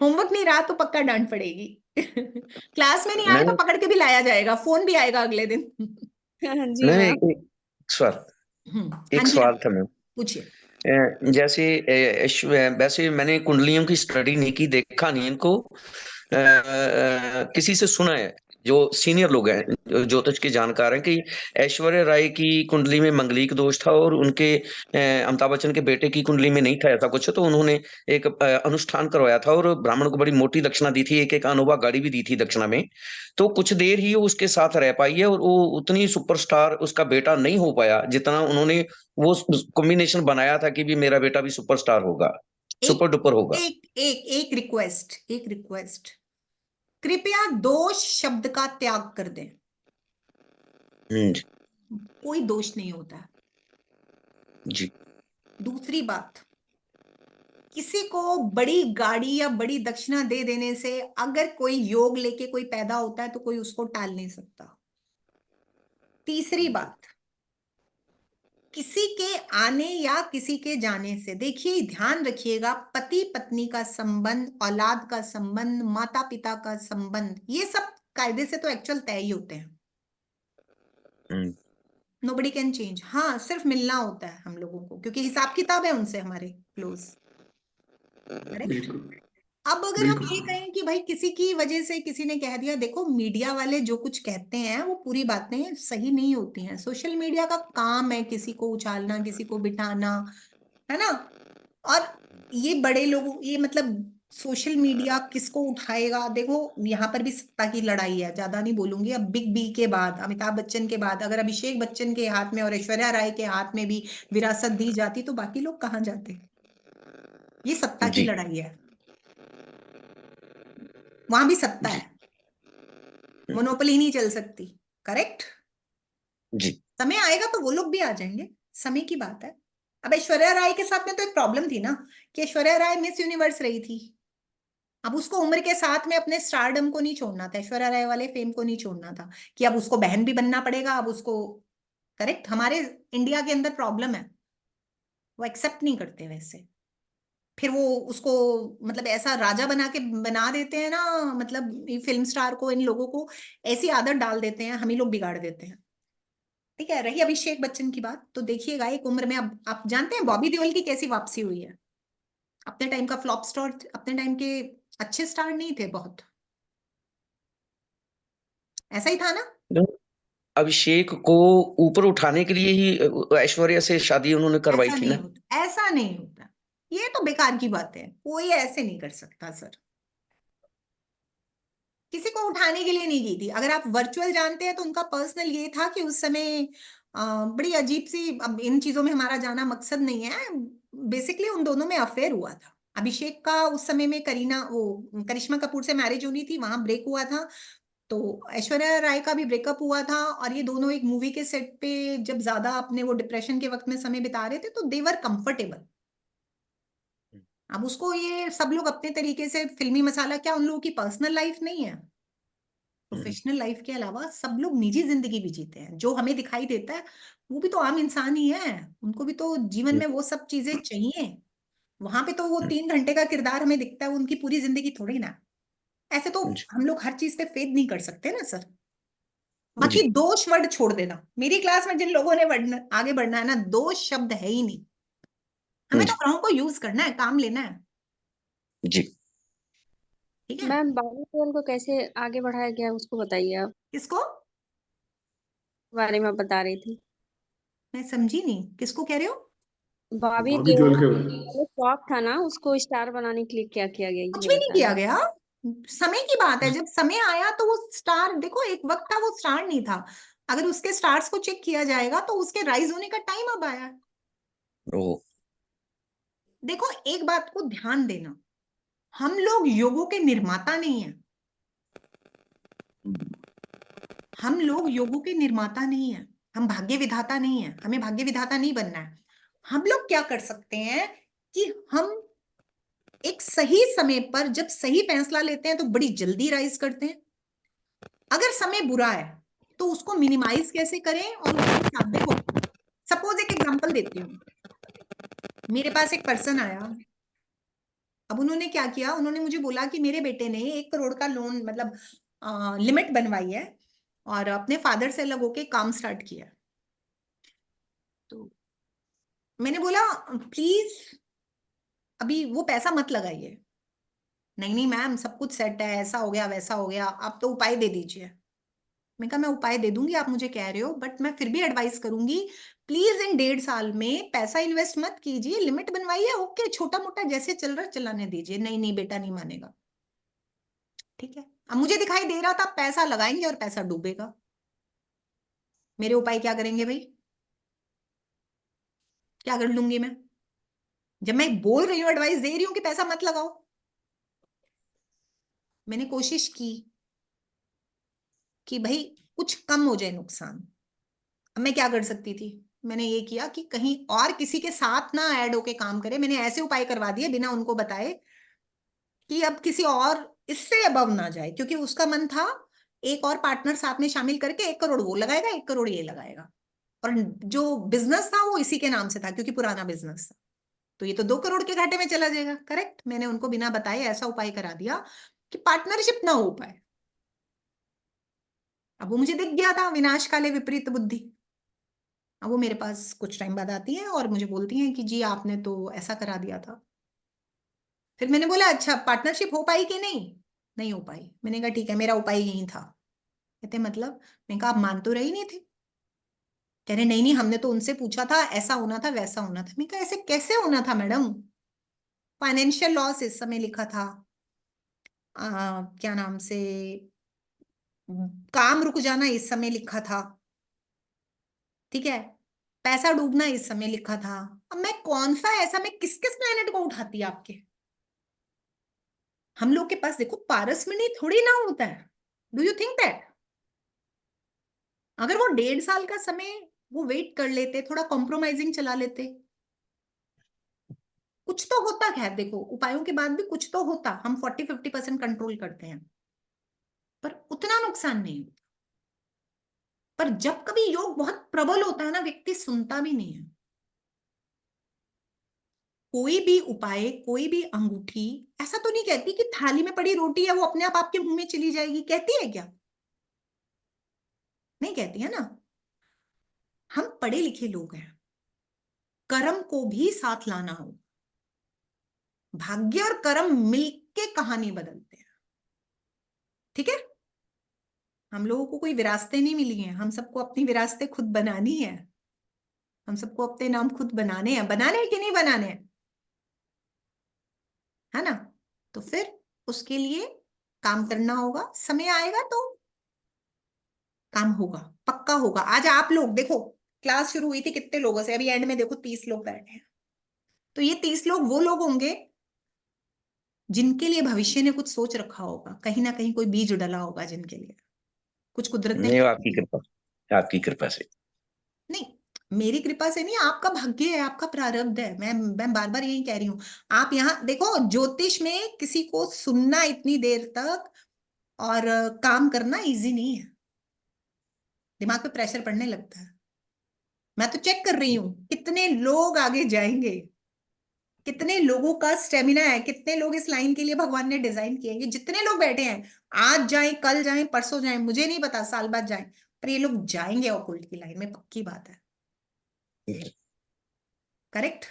होमवर्क नहीं रहा तो पक्का डांट पड़ेगी। क्लास में नहीं आया तो मैम पकड़ के भी लाया जाएगा, फोन भी आएगा अगले दिन। जी मैम मैम। एक सवाल, हाँ एक जी, सवाल था मैम। पूछिए। जैसे वैसे मैंने कुंडलियों की स्टडी नहीं की, देखा नहीं इनको, किसी से सुना है जो सीनियर लोग हैं, जो ज्योतिष के जानकार हैं, कि ऐश्वर्या राय की कुंडली में मंगलिक दोष था और उनके अमिताभ बच्चन के बेटे की कुंडली में नहीं था ऐसा कुछ। तो उन्होंने एक अनुष्ठान करवाया था और ब्राह्मण को बड़ी मोटी दक्षिणा दी थी, एक एक अनोवा गाड़ी भी दी थी दक्षिणा में। तो कुछ देर ही वो उसके साथ रह पाई है और वो उतनी सुपरस्टार उसका बेटा नहीं हो पाया जितना उन्होंने वो कॉम्बिनेशन बनाया था कि भी मेरा बेटा भी सुपरस्टार होगा, सुपर डुपर होगा। एक रिक्वेस्ट, कृपया दोष शब्द का त्याग कर दें। जी। कोई दोष नहीं होता। जी। दूसरी बात, किसी को बड़ी गाड़ी या बड़ी दक्षिणा दे देने से अगर कोई योग लेके कोई पैदा होता है तो कोई उसको टाल नहीं सकता। तीसरी बात, किसी के आने या किसी के जाने से, देखिए ध्यान रखिएगा, पति पत्नी का संबंध, औलाद का संबंध, माता पिता का संबंध, ये सब कायदे से तो एक्चुअल तय ही होते हैं। Nobody can change. हाँ, सिर्फ मिलना होता है हम लोगों को, क्योंकि हिसाब किताब है उनसे हमारे क्लोज। बिल्कुल अब अगर हम ये कहें कि भाई किसी की वजह से किसी ने कह दिया, देखो मीडिया वाले जो कुछ कहते हैं वो पूरी बातें सही नहीं होती हैं। सोशल मीडिया का काम है किसी को उछालना, किसी को बिठाना, है ना? और ये बड़े लोग, ये मतलब सोशल मीडिया किसको उठाएगा, देखो यहाँ पर भी सत्ता की लड़ाई है, ज्यादा नहीं बोलूंगी। अब बिग बी के बाद, अमिताभ बच्चन के बाद, अगर अभिषेक बच्चन के हाथ में और ऐश्वर्या राय के हाथ में भी विरासत दी जाती तो बाकी लोग कहाँ जाते? ये सत्ता की लड़ाई है, वहां भी सत्ता है, मोनोपोली नहीं चल सकती। करेक्ट? जी। समय आएगा तो वो लोग भी आ जाएंगे, समय की बात है। अब ऐश्वर्या राय के साथ में तो एक प्रॉब्लम थी ना, कि ऐश्वर्या राय मिस यूनिवर्स रही थी। अब उसको उम्र के साथ में अपने स्टारडम को नहीं छोड़ना था, ऐश्वर्या राय वाले फेम को नहीं छोड़ना था, कि अब उसको बहन भी बनना पड़ेगा अब उसको। करेक्ट? हमारे इंडिया के अंदर प्रॉब्लम है, वो एक्सेप्ट नहीं करते वैसे। फिर वो उसको मतलब ऐसा राजा बना के बना देते हैं ना, मतलब फिल्म स्टार को, इन लोगों को ऐसी आदत डाल देते हैं, हम ही लोग बिगाड़ देते हैं। ठीक है? रही अभिषेक बच्चन की बात, तो देखिएगा एक उम्र में, अब आप जानते हैं बॉबी देओल की कैसी वापसी हुई है। अपने टाइम का फ्लॉप स्टार, अपने टाइम के अच्छे स्टार नहीं थे बहुत, ऐसा ही था ना? अभिषेक को ऊपर उठाने के लिए ही ऐश्वर्या से शादी उन्होंने करवाई ऐसा थी नहीं ना। होता, ऐसा नहीं होता, ये तो बेकार की बात है, कोई ऐसे नहीं कर सकता सर। किसी को उठाने के लिए नहीं की थी। अगर आप वर्चुअल जानते हैं तो उनका पर्सनल ये था कि उस समय बड़ी अजीब सी, अब इन चीजों में हमारा जाना मकसद नहीं है, बेसिकली उन दोनों में अफेयर हुआ था। अभिषेक का उस समय में करीना, वो करिश्मा कपूर से मैरिज होनी थी, वहां ब्रेक हुआ था, तो ऐश्वर्या राय का भी ब्रेकअप हुआ था और ये दोनों एक मूवी के सेट पे जब ज्यादा अपने वो डिप्रेशन के वक्त में समय बिता रहे थे तो देवर कंफर्टेबल। अब उसको ये सब लोग अपने तरीके से फिल्मी मसाला, क्या उन लोगों की पर्सनल लाइफ नहीं है? प्रोफेशनल लाइफ के अलावा सब लोग निजी जिंदगी भी जीते हैं। जो हमें दिखाई देता है वो भी तो आम इंसान ही है, उनको भी तो जीवन में वो सब चीजें चाहिए। वहां पे तो वो 3 घंटे का किरदार हमें दिखता है, उनकी पूरी जिंदगी थोड़ी ना। ऐसे तो हम लोग हर चीज पे फेद नहीं कर सकते ना सर। बाकी दोष वर्ड छोड़ देना, मेरी क्लास में जिन लोगों ने आगे बढ़ना है ना, दोष शब्द है ही नहीं। हमें तो ग्रहों को यूज करना है, काम लेना है। जी ठीक है मैम 12 को कैसे आगे बढ़ाया गया उसको बताइए आप, किसको बारे में आप बता रही थी। मैं समझी नहीं, किसको कह रहे हो? बॉबी बॉबी देओल देओल के फ्लॉप था ना, उसको स्टार बनाने के लिए क्या किया गया कुछ ये भी नहीं बताना। किया गया। समय की बात है, जब समय आया तो वो स्टार, देखो एक वक्त था वो स्टार नहीं था। अगर उसके स्टार्स को चेक किया जाएगा तो उसके राइज होने का टाइम अब आया है। ओ देखो एक बात को ध्यान देना, हम लोग योगों के निर्माता नहीं है। हम लोग योगों के निर्माता नहीं है, हम भाग्य विधाता नहीं है, हमें भाग्य विधाता नहीं बनना है। हम लोग क्या कर सकते हैं कि हम एक सही समय पर जब सही फैसला लेते हैं तो बड़ी जल्दी राइज करते हैं। अगर समय बुरा है तो उसको मिनिमाइज कैसे करें और उसके साथ देखो, सपोज एक एग्जांपल देती हूँ। मेरे पास एक पर्सन आया, अब उन्होंने क्या किया, उन्होंने मुझे बोला कि मेरे बेटे ने 1 करोड़ का लोन मतलब लिमिट बनवाई है और अपने फादर से अलग होके काम स्टार्ट किया। तो मैंने बोला प्लीज अभी वो पैसा मत लगाइए। नहीं नहीं मैम सब कुछ सेट है, ऐसा हो गया वैसा हो गया, आप तो उपाय दे दीजिए। मैं कहा मैं उपाय दे दूंगी, आप मुझे कह रहे हो, बट मैं फिर भी एडवाइस करूंगी प्लीज इन 1.5 साल में पैसा इन्वेस्ट मत कीजिए, लिमिट बनवाइए, ओके छोटा मोटा जैसे चल रहा है चलाने दीजिए। नहीं नहीं बेटा नहीं मानेगा। ठीक है, अब मुझे दिखाई दे रहा था पैसा लगाएंगे और पैसा डूबेगा। मेरे उपाय क्या करेंगे भाई, क्या कर लूंगी मैं जब मैं बोल रही हूँ, एडवाइस दे रही हूँ कि पैसा मत लगाओ। मैंने कोशिश की कि भाई कुछ कम हो जाए नुकसान। अब मैं क्या कर सकती थी, मैंने ये किया कि कहीं और किसी के साथ ना ऐड होके काम करे। मैंने ऐसे उपाय करवा दिए बिना उनको बताए कि अब किसी और इससे अबव ना जाए, क्योंकि उसका मन था एक और पार्टनर साथ में शामिल करके 1 करोड़ वो लगाएगा 1 करोड़ ये लगाएगा, और जो बिजनेस था वो इसी के नाम से था क्योंकि पुराना बिजनेस था। तो ये तो 2 करोड़ के घाटे में चला जाएगा। करेक्ट, मैंने उनको बिना बताए ऐसा उपाय करा दिया कि पार्टनरशिप ना हो पाए। अब वो मुझे दिख गया था, विनाश काले विपरीत बुद्धि। अब वो मेरे पास कुछ टाइम बाद आती है और मुझे बोलती हैं कि जी आपने तो ऐसा करा दिया था। फिर मैंने बोला अच्छा पार्टनरशिप हो पाई कि नहीं? नहीं हो पाई। मैंने कहा ठीक है, मेरा उपाय यही था। कहते मतलब? मैंने कहा आप मान तो रही नहीं थे। कह रहे नहीं नहीं हमने तो उनसे पूछा था, ऐसा होना था वैसा होना था। मैंने कहा ऐसे कैसे होना था मैडम? फाइनेंशियल लॉस इस समय लिखा था, क्या नाम से, काम रुक जाना इस समय लिखा था, ठीक है, पैसा डूबना इस समय लिखा था। अब मैं कौन सा ऐसा, मैं किस किस प्लेनेट को उठाती है आपके? हम लोग के पास देखो पारसमणि थोड़ी ना होता है। Do you think that? अगर वो 1.5 साल का समय वो वेट कर लेते, थोड़ा कॉम्प्रोमाइजिंग चला लेते, कुछ तो होता। खैर देखो उपायों के बाद भी कुछ तो होता, हम 40-50% कंट्रोल करते हैं पर उतना नुकसान नहीं होता। पर जब कभी योग बहुत प्रबल होता है ना, व्यक्ति सुनता भी नहीं है। कोई भी उपाय, कोई भी अंगूठी ऐसा तो नहीं कहती कि थाली में पड़ी रोटी है वो अपने आप आपके मुंह में चली जाएगी, कहती है क्या? नहीं कहती है ना। हम पढ़े लिखे लोग हैं, कर्म को भी साथ लाना हो। भाग्य और कर्म मिलके कहानी बदलते हैं। ठीक है, हम लोगों को कोई विरासतें नहीं मिली हैं, हम सबको अपनी विरासतें खुद बनानी है। हम सबको अपने नाम खुद बनाने हैं। बनाने हैं कि नहीं बनाने हैं? है ना? तो फिर उसके लिए काम करना होगा, समय आएगा तो काम होगा, पक्का होगा। आज आप लोग देखो, क्लास शुरू हुई थी कितने लोगों से, अभी एंड में देखो 30 लोग बैठे हैं। तो ये 30 लोग वो लोग होंगे जिनके लिए भविष्य ने कुछ सोच रखा होगा, कहीं ना कहीं कोई बीज डला होगा जिनके लिए। कुछ कुदरत ने नहीं, आपकी कृपा से। नहीं, मेरी कृपा से नहीं, आपका भाग्य है, आपका प्रारब्ध है। मैं बार बार यही कह रही हूँ। आप यहाँ देखो, ज्योतिष में किसी को सुनना इतनी देर तक और काम करना इजी नहीं है, दिमाग पे प्रेशर पड़ने लगता है। मैं तो चेक कर रही हूँ कितने लोग आगे जाएंगे, कितने लोगों का स्टेमिना है, कितने लोग इस लाइन के लिए भगवान ने डिजाइन किए हैं। जितने लोग बैठे हैं, आज जाएं, कल जाएं, परसों जाएं, मुझे नहीं पता, साल बाद जाएं, पर ये लोग जाएंगे ऑकल्ट की लाइन में, पक्की बात है। करेक्ट।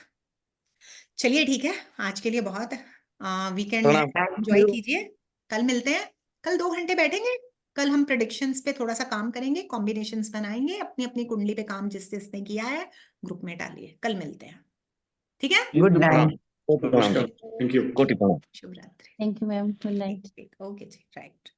चलिए ठीक है, आज के लिए बहुत है। वीकेंड प्रणाम। एंजॉय कीजिए, कल मिलते हैं। कल 2 घंटे बैठेंगे, कल हम प्रेडिक्शंस पे थोड़ा सा काम करेंगे, कॉम्बिनेशंस बनाएंगे, अपनी अपनी कुंडली पे काम जिस जिसने किया है ग्रुप में डालिए। कल मिलते हैं, ठीक है? Good night. नमस्कार, थैंक यू। कोटि प्रणाम। शुभ रात्रि। Thank you ma'am, good night. Okay जी, राइट।